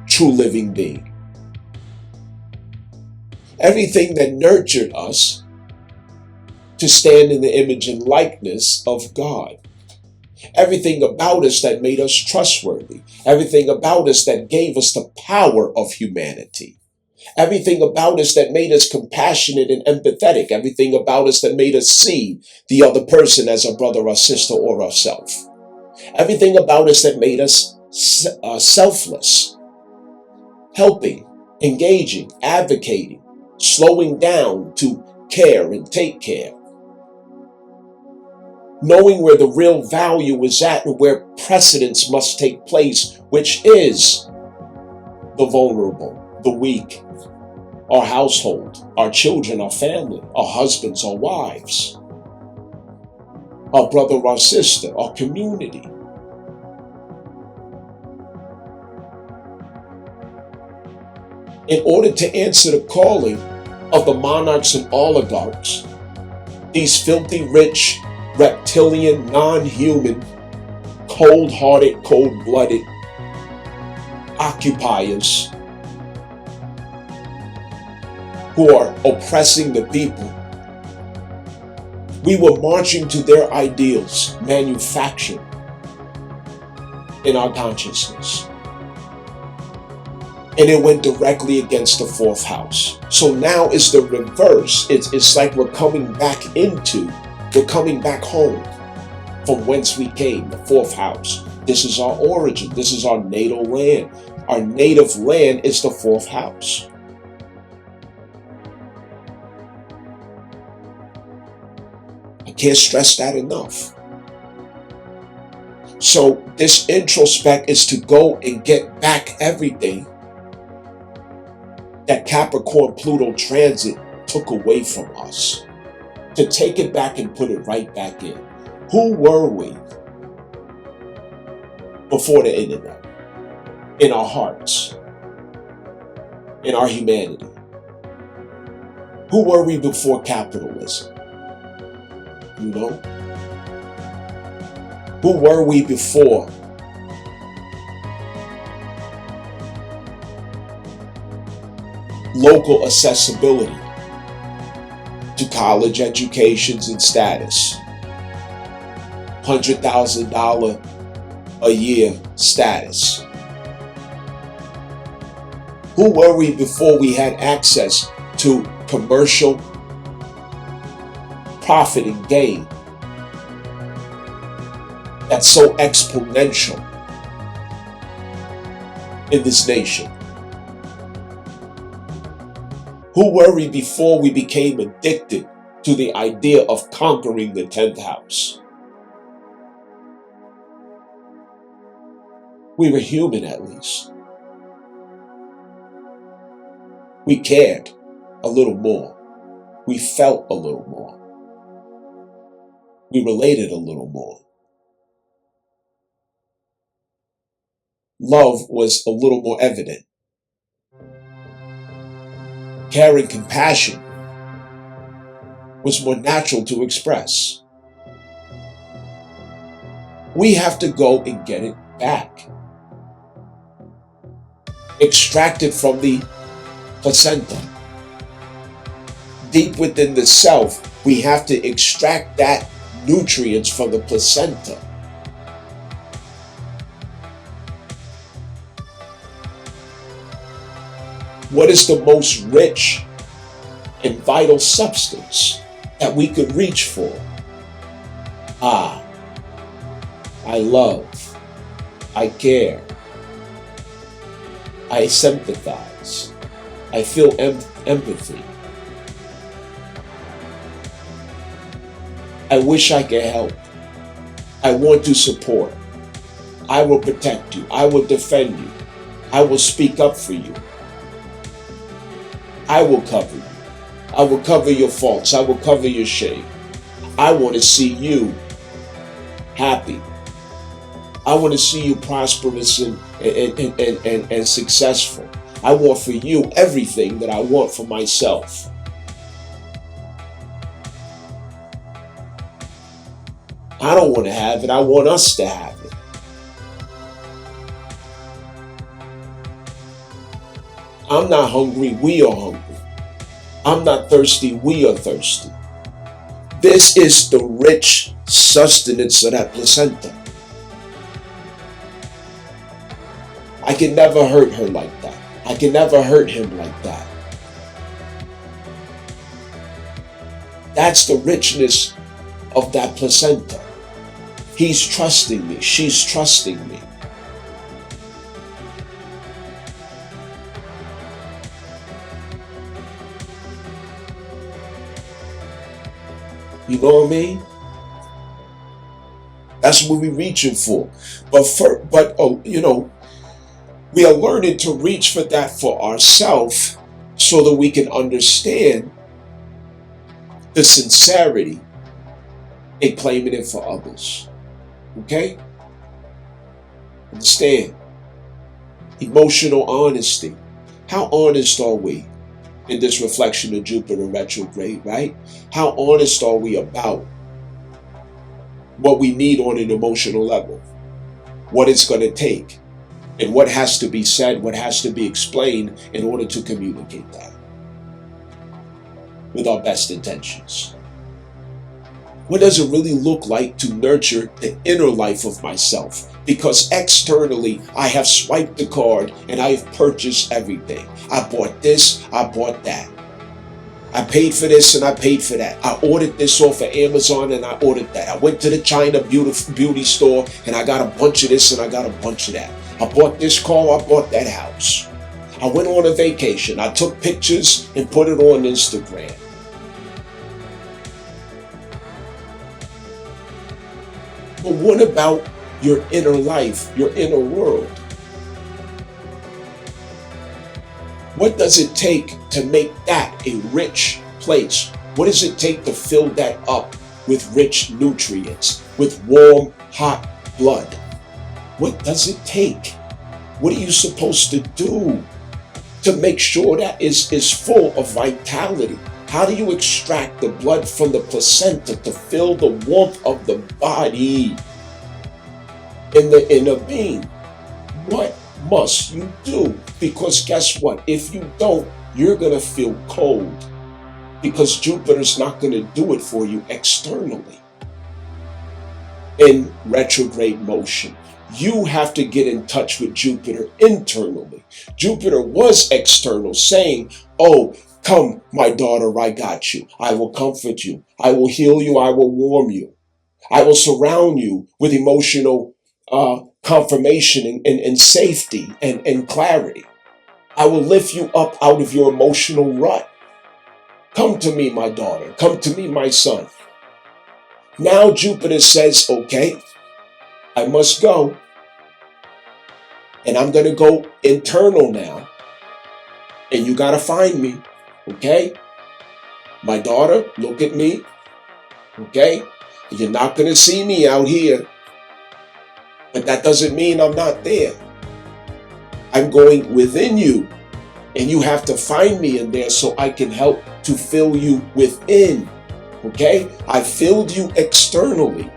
true living being. Everything that nurtured us to stand in the image and likeness of God. Everything about us that made us trustworthy. Everything about us that gave us the power of humanity. Everything about us that made us compassionate and empathetic. Everything about us that made us see the other person as a brother or sister or ourself. Everything about us that made us selfless. Helping, engaging, advocating, slowing down to care and take care. Knowing where the real value is at and where precedence must take place, which is the vulnerable, the weak, our household, our children, our family, our husbands, our wives, our brother, our sister, our community. In order to answer the calling of the monarchs and oligarchs, these filthy rich, reptilian, non-human, cold-hearted, cold-blooded occupiers who are oppressing the people, we were marching to their ideals, manufactured in our consciousness. And it went directly against the 4th house. So now it's the reverse. It's like we're coming back home from whence we came, the 4th house. This is our origin. This is our natal land. Our native land is the 4th house. I can't stress that enough. So this introspect is to go and get back everything that Capricorn Pluto transit took away from us. To take it back and put it right back in. Who were we before the internet? In our hearts, in our humanity. Who were we before capitalism? You know? Who were we before local accessibility to college educations and status? $100,000 a year status. Who were we before we had access to commercial profit and gain that's so exponential in this nation? Who were we before we became addicted to the idea of conquering the 10th house? We were human, at least. We cared a little more. We felt a little more. We related a little more. Love was a little more evident. Care and compassion was more natural to express. We have to go and get it back. Extract it from the placenta. Deep within the self, we have to extract that nutrients from the placenta. What is the most rich and vital substance that we could reach for? I love. I care. I sympathize. I feel empathy. I wish I could help. I want to support. I will protect you. I will defend you. I will speak up for you. I will cover you. I will cover your faults. I will cover your shame. I want to see you happy. I want to see you prosperous and successful. I want for you everything that I want for myself. I don't want to have it. I want us to have it. I'm not hungry. We are hungry. I'm not thirsty. We are thirsty. This is the rich sustenance of that placenta. I can never hurt her like that. I can never hurt him like that. That's the richness of that placenta. He's trusting me. She's trusting me. You know what I mean? That's what we're reaching for. But we are learning to reach for that for ourselves so that we can understand the sincerity in claiming it for others. Okay? Understand? Emotional honesty. How honest are we in this reflection of Jupiter retrograde, right? How honest are we about what we need on an emotional level? What it's going to take? And what has to be said, what has to be explained in order to communicate that with our best intentions? What does it really look like to nurture the inner life of myself? Because externally, I have swiped the card and I have purchased everything. I bought this, I bought that. I paid for this and I paid for that. I ordered this off of Amazon and I ordered that. I went to the China beauty store and I got a bunch of this and I got a bunch of that. I bought this car, I bought that house. I went on a vacation. I took pictures and put it on Instagram. But what about your inner life, your inner world? What does it take to make that a rich place? What does it take to fill that up with rich nutrients, with warm, hot blood? What does it take? What are you supposed to do to make sure that is full of vitality? How do you extract the blood from the placenta to feel the warmth of the body in the inner being? What must you do? Because guess what? If you don't, you're going to feel cold, because Jupiter's not going to do it for you externally in retrograde motion. You have to get in touch with Jupiter internally. Jupiter was external, saying, oh, come, my daughter, I got you. I will comfort you. I will heal you. I will warm you. I will surround you with emotional confirmation and safety and clarity. I will lift you up out of your emotional rut. Come to me, my daughter. Come to me, my son. Now Jupiter says, okay, I must go. And I'm going to go internal now. And you got to find me. Okay? My daughter, look at me. Okay? You're not going to see me out here. But that doesn't mean I'm not there. I'm going within you. And you have to find me in there so I can help to fill you within. Okay? I filled you externally.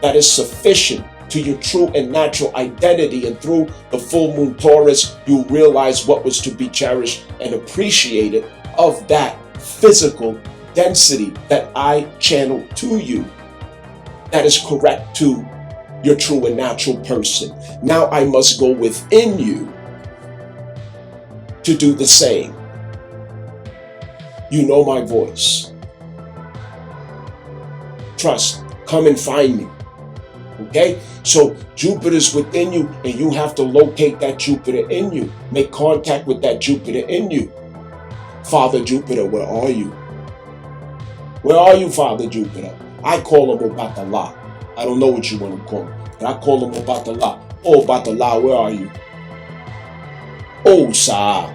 That is sufficient to your true and natural identity. And through the full moon Taurus, you realize what was to be cherished and appreciated of that physical density that I channeled to you. That is correct to your true and natural person. Now I must go within you to do the same. You know my voice. Trust, come and find me. Okay? So Jupiter's within you, and you have to locate that Jupiter in you. Make contact with that Jupiter in you. Father Jupiter, where are you? Where are you, Father Jupiter? I call him Obatala. I don't know what you want to call him, but I call him Obatala. Oh, Obatala, where are you? Oh, Sa.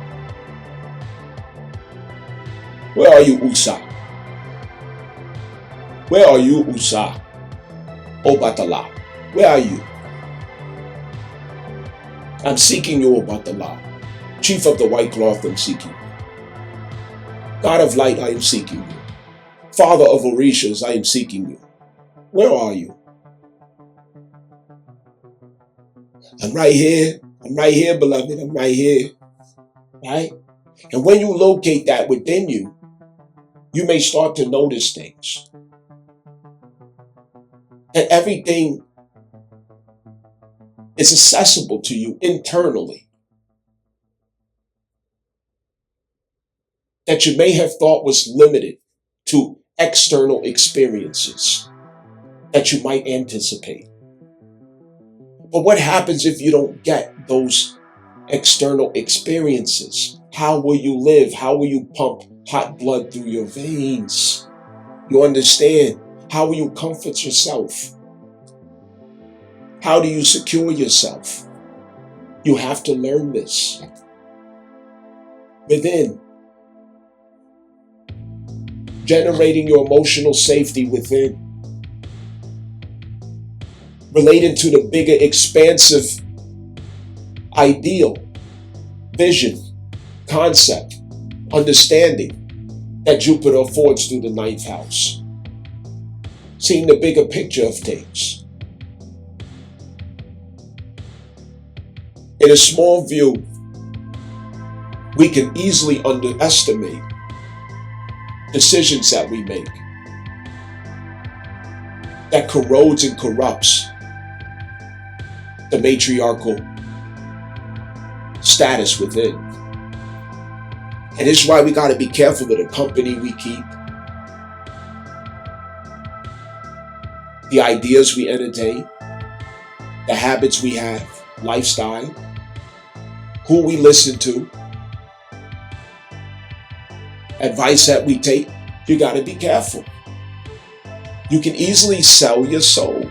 Where are you, Usa? Where are you, Usa? Obatala, where are you? I'm seeking you, Obatala. Chief of the white cloth, I'm seeking you. God of light, I am seeking you. Father of Orishas, I am seeking you. Where are you? I'm right here. I'm right here, beloved. I'm right here. Right? And when you locate that within you, you may start to notice things. That everything is accessible to you internally. That you may have thought was limited to external experiences that you might anticipate. But what happens if you don't get those external experiences? How will you live? How will you pump hot blood through your veins? You understand? How will you comfort yourself? How do you secure yourself? You have to learn this within. Generating your emotional safety within. Relating to the bigger, expansive ideal, vision, concept, understanding that Jupiter affords through the ninth house. Seeing the bigger picture of things. In a small view, we can easily underestimate decisions that we make that corrodes and corrupts the matriarchal status within. And this is why we got to be careful of the company we keep, the ideas we entertain, the habits we have, lifestyle, who we listen to, advice that we take. You got to be careful. You can easily sell your soul.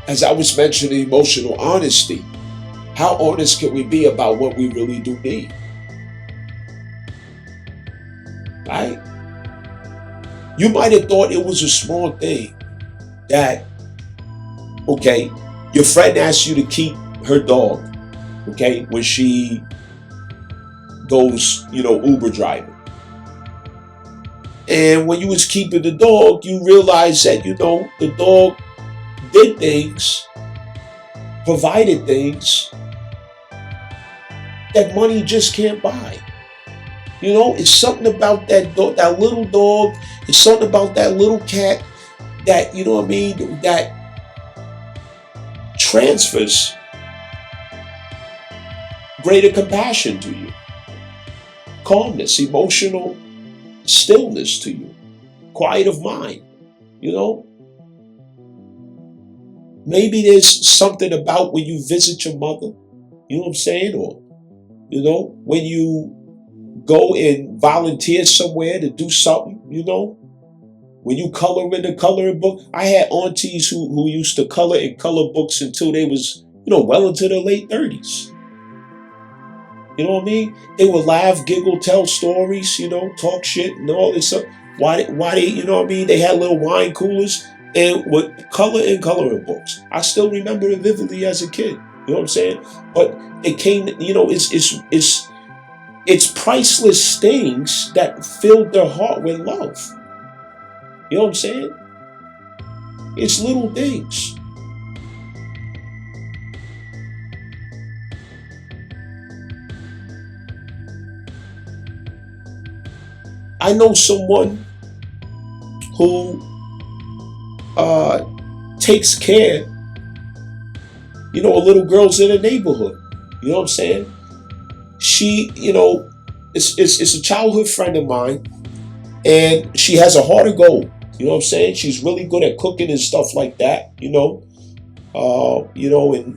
As I was mentioning, emotional honesty. How honest can we be about what we really do need? You might have thought it was a small thing that, okay, your friend asked you to keep her dog, okay, when she goes, Uber driving. And when you was keeping the dog, you realized that, the dog did things, provided things that money just can't buy. It's something about that dog, that little dog. It's something about that little cat that, that transfers greater compassion to you, calmness, emotional stillness to you, quiet of mind. Maybe there's something about when you visit your mother, you know what I'm saying? Or, when you go and volunteer somewhere to do something, when you color in the coloring book. I had aunties who used to color in color books until they was, well into their late 30s. You know what I mean? They would laugh, giggle, tell stories, talk shit and all this stuff. Why they, you know what I mean? They had little wine coolers and would color in coloring books. I still remember it vividly as a kid. You know what I'm saying? But it came, it's priceless things that filled their heart with love. You know what I'm saying? It's little things. I know someone who takes care, of little girls in the neighborhood. You know what I'm saying? She, it's a childhood friend of mine, and she has a heart of gold. You know what I'm saying? She's really good at cooking and stuff like that.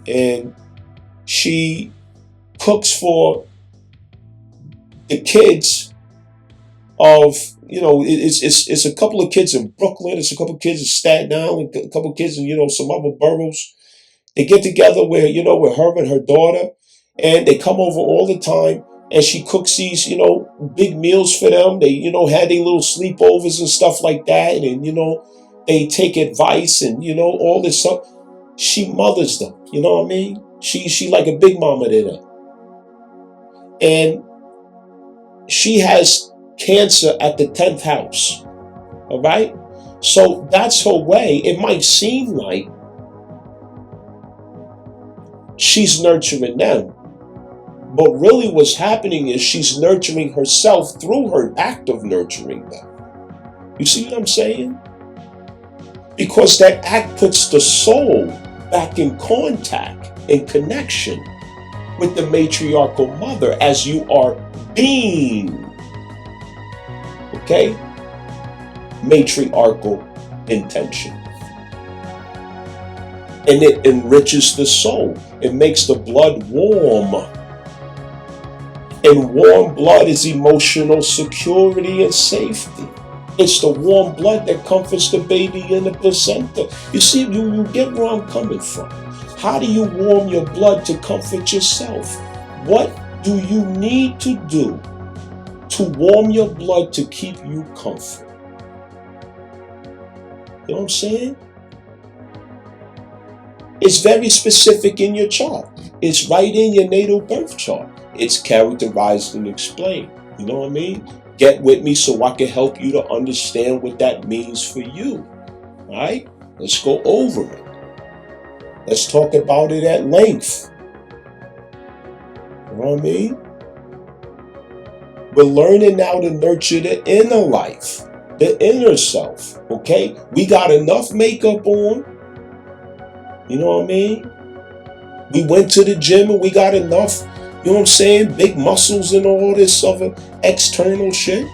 And she cooks for the kids of, it's a couple of kids in Brooklyn, it's a couple of kids in Staten Island, a couple of kids in, some other boroughs. They get together with her and her daughter, and they come over all the time, and she cooks these, big meals for them. They, had their little sleepovers and stuff like that, and, they take advice and, all this stuff. She mothers them, you know what I mean? She like a big mama to them. And she has cancer at the 10th house, all right? So that's her way. It might seem like she's nurturing them, but really what's happening is she's nurturing herself through her act of nurturing them. You see what I'm saying? Because that act puts the soul back in contact, in connection with the matriarchal mother as you are being. Okay? Matriarchal intention. And it enriches the soul. It makes the blood warm. And warm blood is emotional security and safety. It's the warm blood that comforts the baby in the placenta. You see, you get where I'm coming from. How do you warm your blood to comfort yourself? What do you need to do to warm your blood to keep you comfort? You know what I'm saying? It's very specific in your chart. It's right in your natal birth chart. It's characterized and explained. You know what I mean? Get with me so I can help you to understand what that means for you. All right? Let's go over it. Let's talk about it at length. You know what I mean? We're learning now to nurture the inner life, the inner self. Okay? We got enough makeup on. You know what I mean? We went to the gym and we got enough, you know what I'm saying, big muscles and all this other external shit.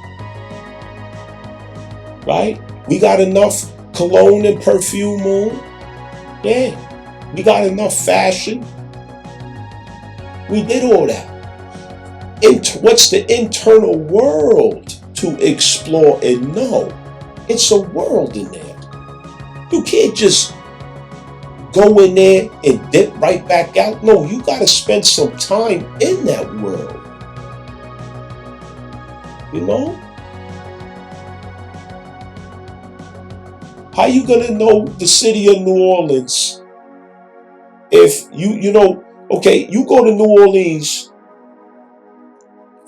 Right? We got enough cologne and perfume on. Yeah. We got enough fashion. We did all that. What's the internal world to explore and know? It's a world in there. You can't just go in there and dip right back out. No, you got to spend some time in that world. You know? How you gonna know the city of New Orleans if okay, you go to New Orleans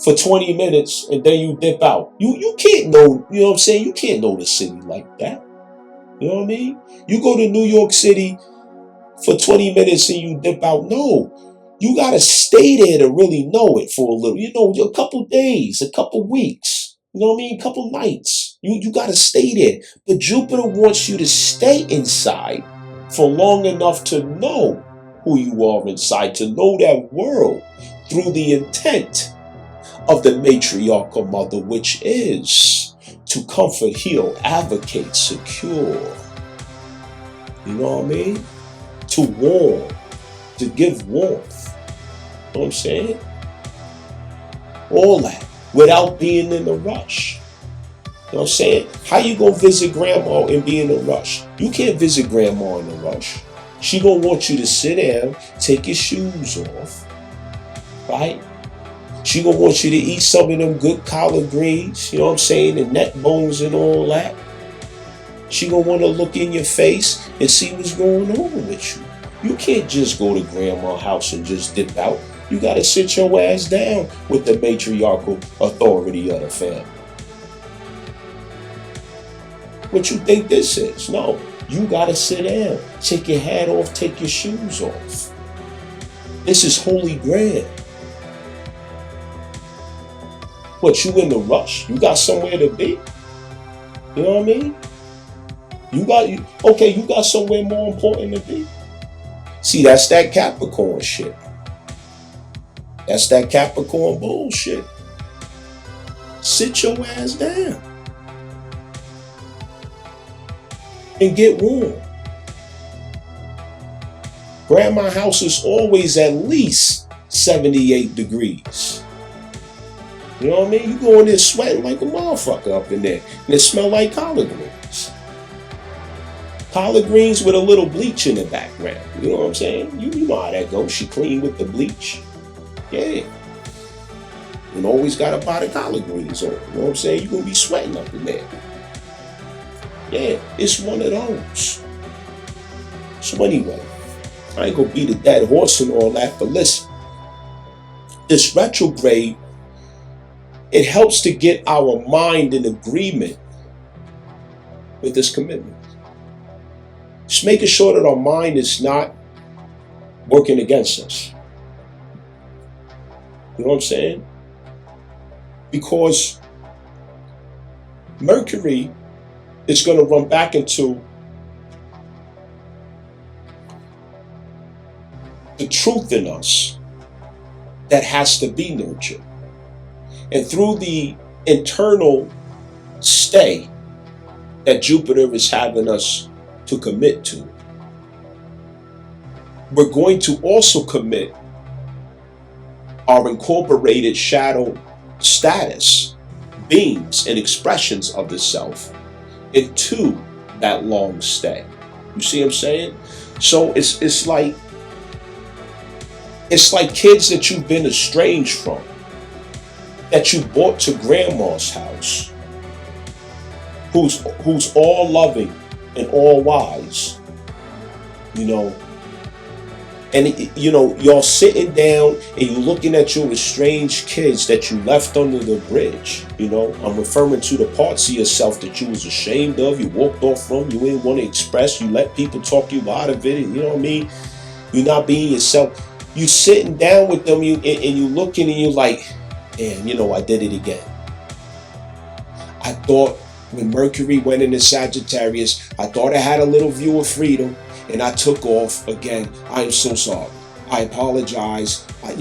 for 20 minutes and then you dip out. You can't know, you know what I'm saying? You can't know the city like that. You know what I mean? You go to New York City for 20 minutes and you dip out. No. You gotta stay there to really know it for a little, a couple days, a couple weeks, you know what I mean? A couple nights. You gotta stay there. But Jupiter wants you to stay inside for long enough to know who you are inside, to know that world through the intent of the matriarchal mother, which is to comfort, heal, advocate, secure. You know what I mean? To warm, to give warmth. You know what I'm saying? All that without being in a rush. You know what I'm saying? How you gonna visit grandma and be in a rush? You can't visit grandma in a rush. She gonna want you to sit down, take your shoes off, right? She gonna want you to eat some of them good collard greens, you know what I'm saying, and neck bones and all that. She gonna wanna look in your face and see what's going on with you. You can't just go to grandma's house and just dip out. You gotta sit your ass down with the matriarchal authority of the family. What you think this is? No, you gotta sit down, take your hat off, take your shoes off. This is holy ground. What, you in the rush? You got somewhere to be? You know what I mean? You got somewhere more important to be. See, that's that Capricorn shit. That's that Capricorn bullshit. Sit your ass down and get warm. Grandma's house is always at least 78 degrees. You know what I mean? You go in there sweating like a motherfucker up in there. And it smell like collard greens. Collard greens with a little bleach in the background. You know what I'm saying? You know how that goes. She clean with the bleach. Yeah. And always got to buy the collard greens on. You know what I'm saying? You're going to be sweating up in there. Yeah, it's one of those. So anyway, I ain't going to beat a dead horse and all that, but listen. This retrograde, it helps to get our mind in agreement with this commitment. Just making sure that our mind is not working against us. You know what I'm saying? Because Mercury is going to run back into the truth in us that has to be nurtured. And through the internal stay that Jupiter is having us to commit to, we're going to also commit our incorporated shadow status, beings and expressions of the self into that long stay. You see what I'm saying? So it's like kids that you've been estranged from, that you brought to grandma's house, who's all loving and all wise, and y'all sitting down and you looking at your estranged kids that you left under the bridge. I'm referring to the parts of yourself that you was ashamed of, you walked off from, you didn't want to express, you let people talk you out of it, and you know what I mean? You're not being yourself. You sitting down with them, and you looking and you like, damn, I did it again. I thought when Mercury went into Sagittarius, I thought I had a little view of freedom, and I took off again. I am so sorry. I apologize. I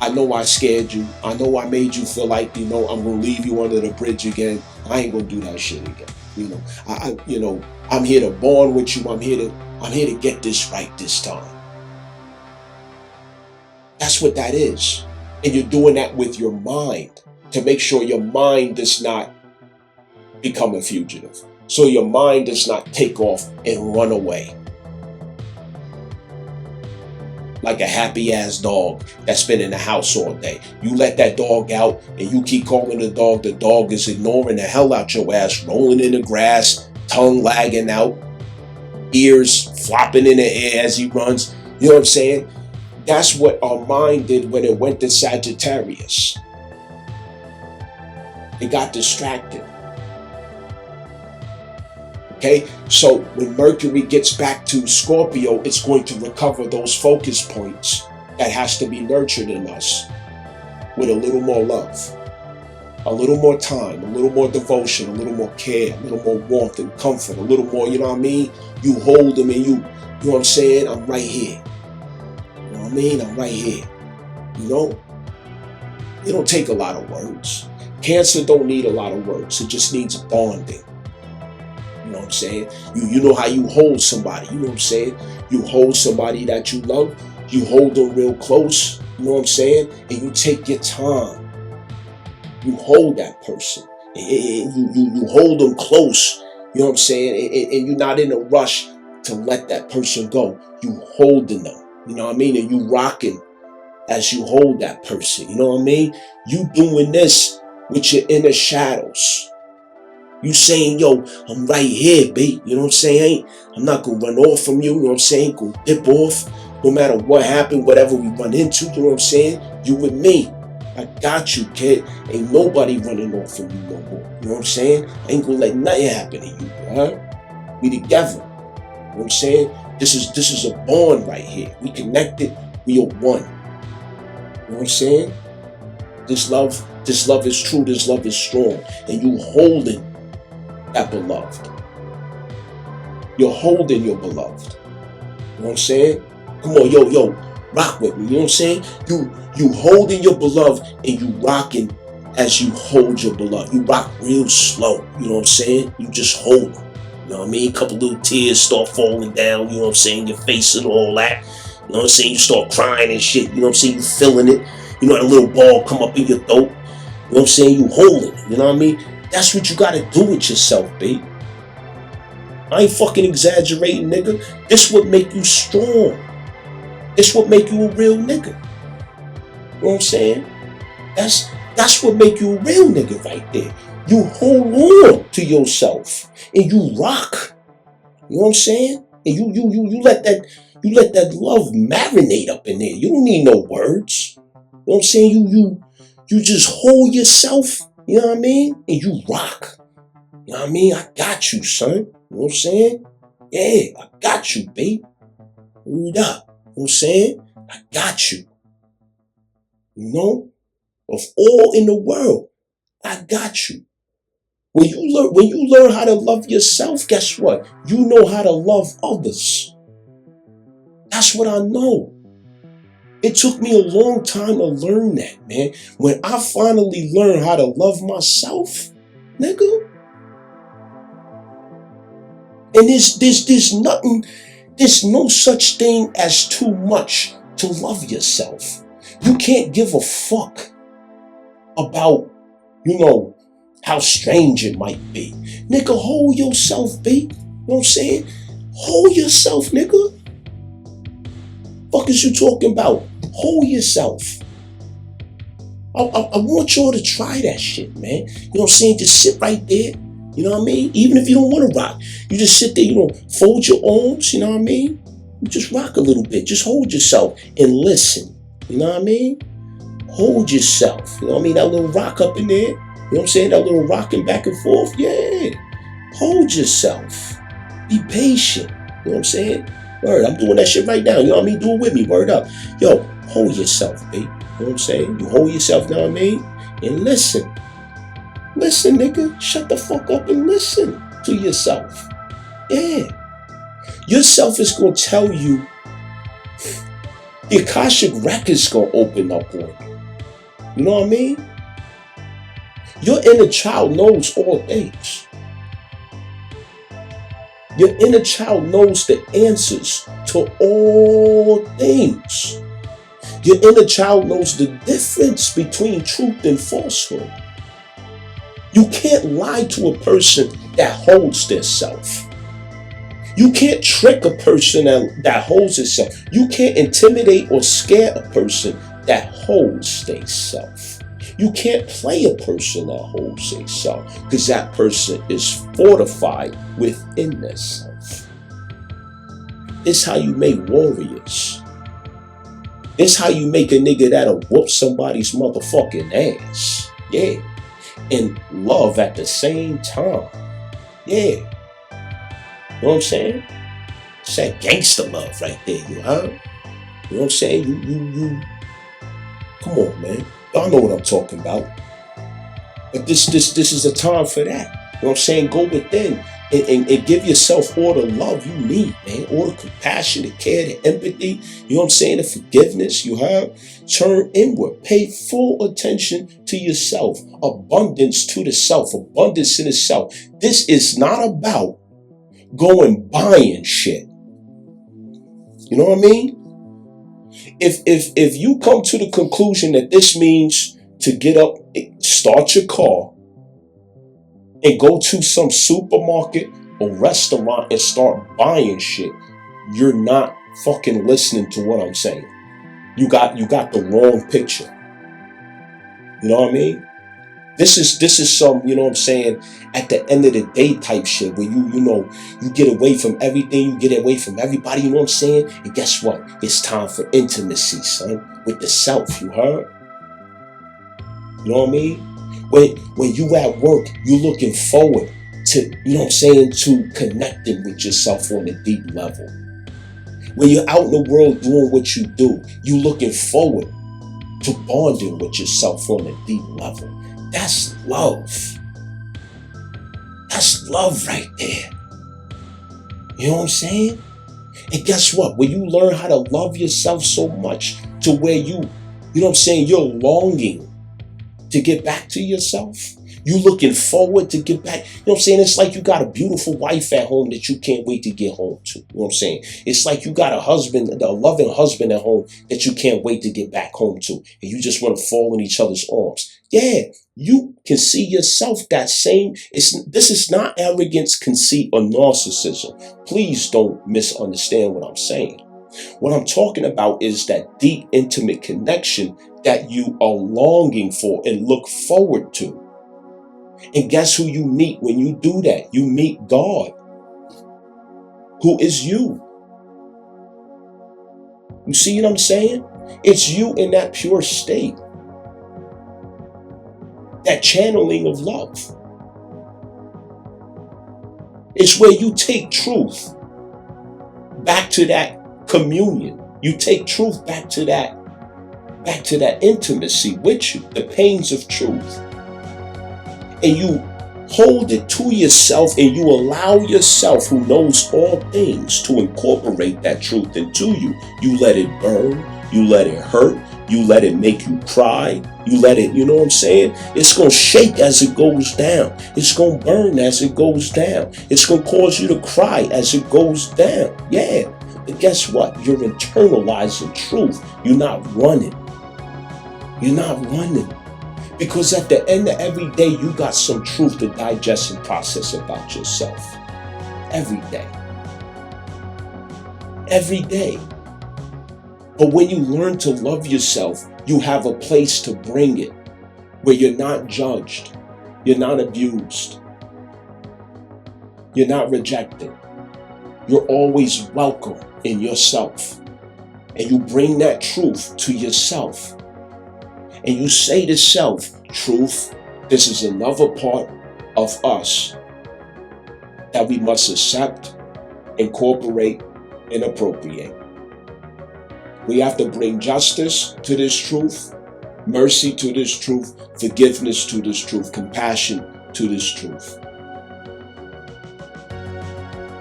know I scared you. I know I made you feel like, I'm going to leave you under the bridge again. I ain't going to do that shit again. I'm here to bond with you. I'm here to get this right this time. That's what that is. And you're doing that with your mind to make sure your mind does not become a fugitive. So your mind does not take off and run away like a happy ass dog that's been in the house all day. You let that dog out and you keep calling the dog is ignoring the hell out your ass, rolling in the grass, tongue lagging out, ears flopping in the air as he runs. You know what I'm saying? That's what our mind did when it went to Sagittarius. It got distracted. Okay, so when Mercury gets back to Scorpio, it's going to recover those focus points that has to be nurtured in us with a little more love, a little more time, a little more devotion, a little more care, a little more warmth and comfort, a little more, you know what I mean? You hold them and you know what I'm saying? I'm right here. You know what I mean? I'm right here. You know? It don't take a lot of words. Cancer don't need a lot of words. It just needs bonding. You know what I'm saying? You know how you hold somebody. You know what I'm saying? You hold somebody that you love. You hold them real close. You know what I'm saying? And you take your time. You hold that person. And you hold them close. You know what I'm saying? And you're not in a rush to let that person go. You holding them. You know what I mean? And you rocking as you hold that person. You know what I mean? You doing this with your inner shadows. You saying, yo, I'm right here, babe. You know what I'm saying? I'm not going to run off from you. You know what I'm saying? Go dip off. No matter what happened, whatever we run into, you know what I'm saying? You with me. I got you, kid. Ain't nobody running off from you no more. You know what I'm saying? I ain't going to let nothing happen to you, huh? We together. You know what I'm saying? This is a bond right here. We connected. We are one. You know what I'm saying? This love is true. This love is strong. And you holding that beloved. You're holding your beloved. You know what I'm saying? Come on, yo, rock with me. You know what I'm saying? You holding your beloved and you rocking as you hold your beloved. You rock real slow. You know what I'm saying? You just hold them. You know what I mean? A couple little tears start falling down. You know what I'm saying? Your face and all that. You know what I'm saying? You start crying and shit. You know what I'm saying? You feeling it. You know that little ball come up in your throat. You know what I'm saying? You holding it. You know what I mean? That's what you gotta do with yourself, babe. I ain't fucking exaggerating, nigga. This what make you strong. This what make you a real nigga. You know what I'm saying? That's what make you a real nigga right there. You hold on to yourself and you rock. You know what I'm saying? And you let that love marinate up in there. You don't need no words. You know what I'm saying? You just hold yourself. You know what I mean? And you rock. You know what I mean? I got you, son. You know what I'm saying? Yeah, I got you, babe. Read up. You know what I'm saying? I got you. You know? Of all in the world, I got you. When you learn how to love yourself, guess what? You know how to love others. That's what I know. It took me a long time to learn that, man. When I finally learned how to love myself, nigga. And there's no such thing as too much to love yourself. You can't give a fuck about, how strange it might be. Nigga, hold yourself, babe. You know what I'm saying? Hold yourself, nigga. Fuck is you talking about? Hold yourself. I want y'all to try that shit, man. You know what I'm saying? Just sit right there. You know what I mean? Even if you don't want to rock, you just sit there, fold your arms, you know what I mean? You just rock a little bit. Just hold yourself and listen. You know what I mean? Hold yourself. You know what I mean? That little rock up in there. You know what I'm saying? That little rocking back and forth. Yeah. Hold yourself. Be patient. You know what I'm saying? Word, I'm doing that shit right now. You know what I mean? Do it with me. Word up. Yo, hold yourself, babe. You know what I'm saying? You hold yourself, you know what I mean? And listen. Listen, nigga. Shut the fuck up and listen to yourself. Yeah. Yourself is going to tell you. The Akashic Record's going to open up on you. You know what I mean? Your inner child knows all things. Your inner child knows the answers to all things. Your inner child knows the difference between truth and falsehood. You can't lie to a person that holds their self. You can't trick a person that holds itself. You can't intimidate or scare a person that holds their self. You can't play a person that holds a self, because that person is fortified within their self. This how you make warriors. This how you make a nigga that'll whoop somebody's motherfucking ass. Yeah. And love at the same time. Yeah. You know what I'm saying? It's that gangster love right there, you heard? You know what I'm saying? You. Come on, man. Y'all know what I'm talking about. But this is a time for that. You know what I'm saying? Go within and give yourself all the love you need, man. All the compassion, the care, the empathy. You know what I'm saying? The forgiveness you have. Turn inward. Pay full attention to yourself. Abundance to the self. Abundance in the self. This is not about going buying shit. You know what I mean? If you come to the conclusion that this means to get up, start your car, and go to some supermarket or restaurant and start buying shit, you're not fucking listening to what I'm saying. You got the wrong picture. You know what I mean? This is some, you know what I'm saying, at the end of the day type shit where you get away from everything, you get away from everybody, you know what I'm saying? And guess what? It's time for intimacy, son, with the self, you heard? You know what I mean? When you at work, you looking forward to, you know what I'm saying, to connecting with yourself on a deep level. When you're out in the world doing what you do, you looking forward to bonding with yourself on a deep level. That's love. That's love right there. You know what I'm saying? And guess what? When you learn how to love yourself so much to where you know what I'm saying, you're longing to get back to yourself. You looking forward to get back. You know what I'm saying? It's like you got a beautiful wife at home that you can't wait to get home to. You know what I'm saying? It's like you got a loving husband at home that you can't wait to get back home to. And you just want to fall in each other's arms. Yeah, you can see yourself that same. This is not arrogance, conceit, or narcissism. Please don't misunderstand what I'm saying. What I'm talking about is that deep, intimate connection that you are longing for and look forward to. And guess who you meet when you do that? You meet God, who is you. You see what I'm saying? It's you in that pure state. That channeling of love. It's where you take truth back to that communion. You take truth back to that intimacy with you, the pains of truth. And you hold it to yourself and you allow yourself, who knows all things, to incorporate that truth into you. You let it burn, you let it hurt, you let it make you cry, you let it, you know what I'm saying? It's going to shake as it goes down. It's going to burn as it goes down. It's going to cause you to cry as it goes down. Yeah. But guess what? You're internalizing truth. You're not running. You're not running. Because at the end of every day, you got some truth to digest and process about yourself. Every day. Every day. But when you learn to love yourself, you have a place to bring it where you're not judged. You're not abused. You're not rejected. You're always welcome in yourself. And you bring that truth to yourself. And you say to self, truth, this is another part of us that we must accept, incorporate, and appropriate. We have to bring justice to this truth, mercy to this truth, forgiveness to this truth, compassion to this truth.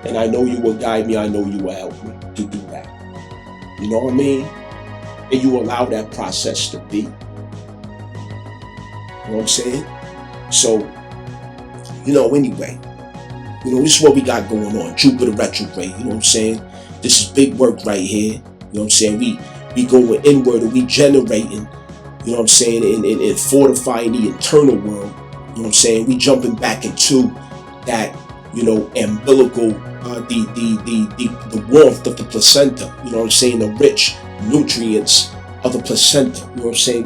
And I know you will guide me. I know you will help me to do that. You know what I mean? And you allow that process to be. You know what I'm saying? So, anyway, this is what we got going on. Jupiter retrograde, you know what I'm saying? This is big work right here. You know what I'm saying? We going inward and we generating, you know what I'm saying, and fortifying the internal world. You know what I'm saying? We jumping back into that, umbilical, the warmth of the placenta, you know what I'm saying? The rich nutrients of the placenta, you know what I'm saying?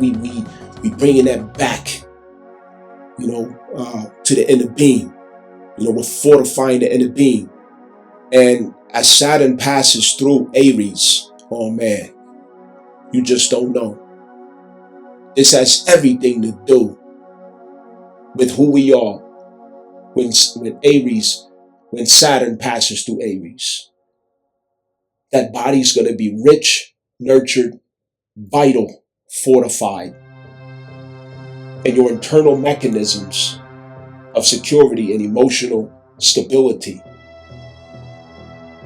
We bringing that back, to the inner being. We're fortifying the inner being. And as Saturn passes through Aries, oh man, you just don't know. This has everything to do with who we are when Saturn passes through Aries. That body's going to be rich, nurtured, vital, fortified. And your internal mechanisms of security and emotional stability,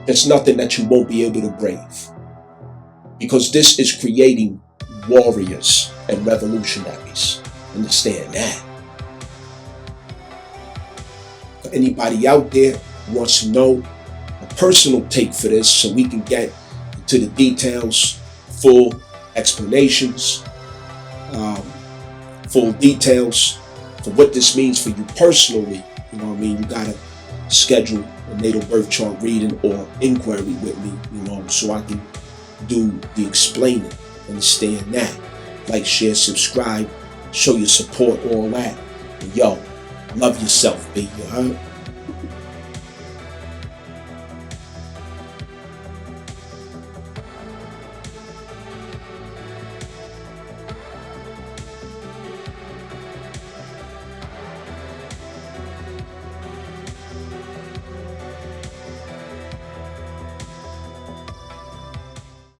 there's nothing that you won't be able to brave. Because this is creating warriors and revolutionaries. Understand that. For anybody out there who wants to know a personal take for this so we can get into the details, full explanations, full details for what this means for you personally, you gotta schedule a natal birth chart reading or inquiry with me, so I can do the explaining. Understand that. Like, share, subscribe, show your support, all that. And yo, love yourself, baby. You heard?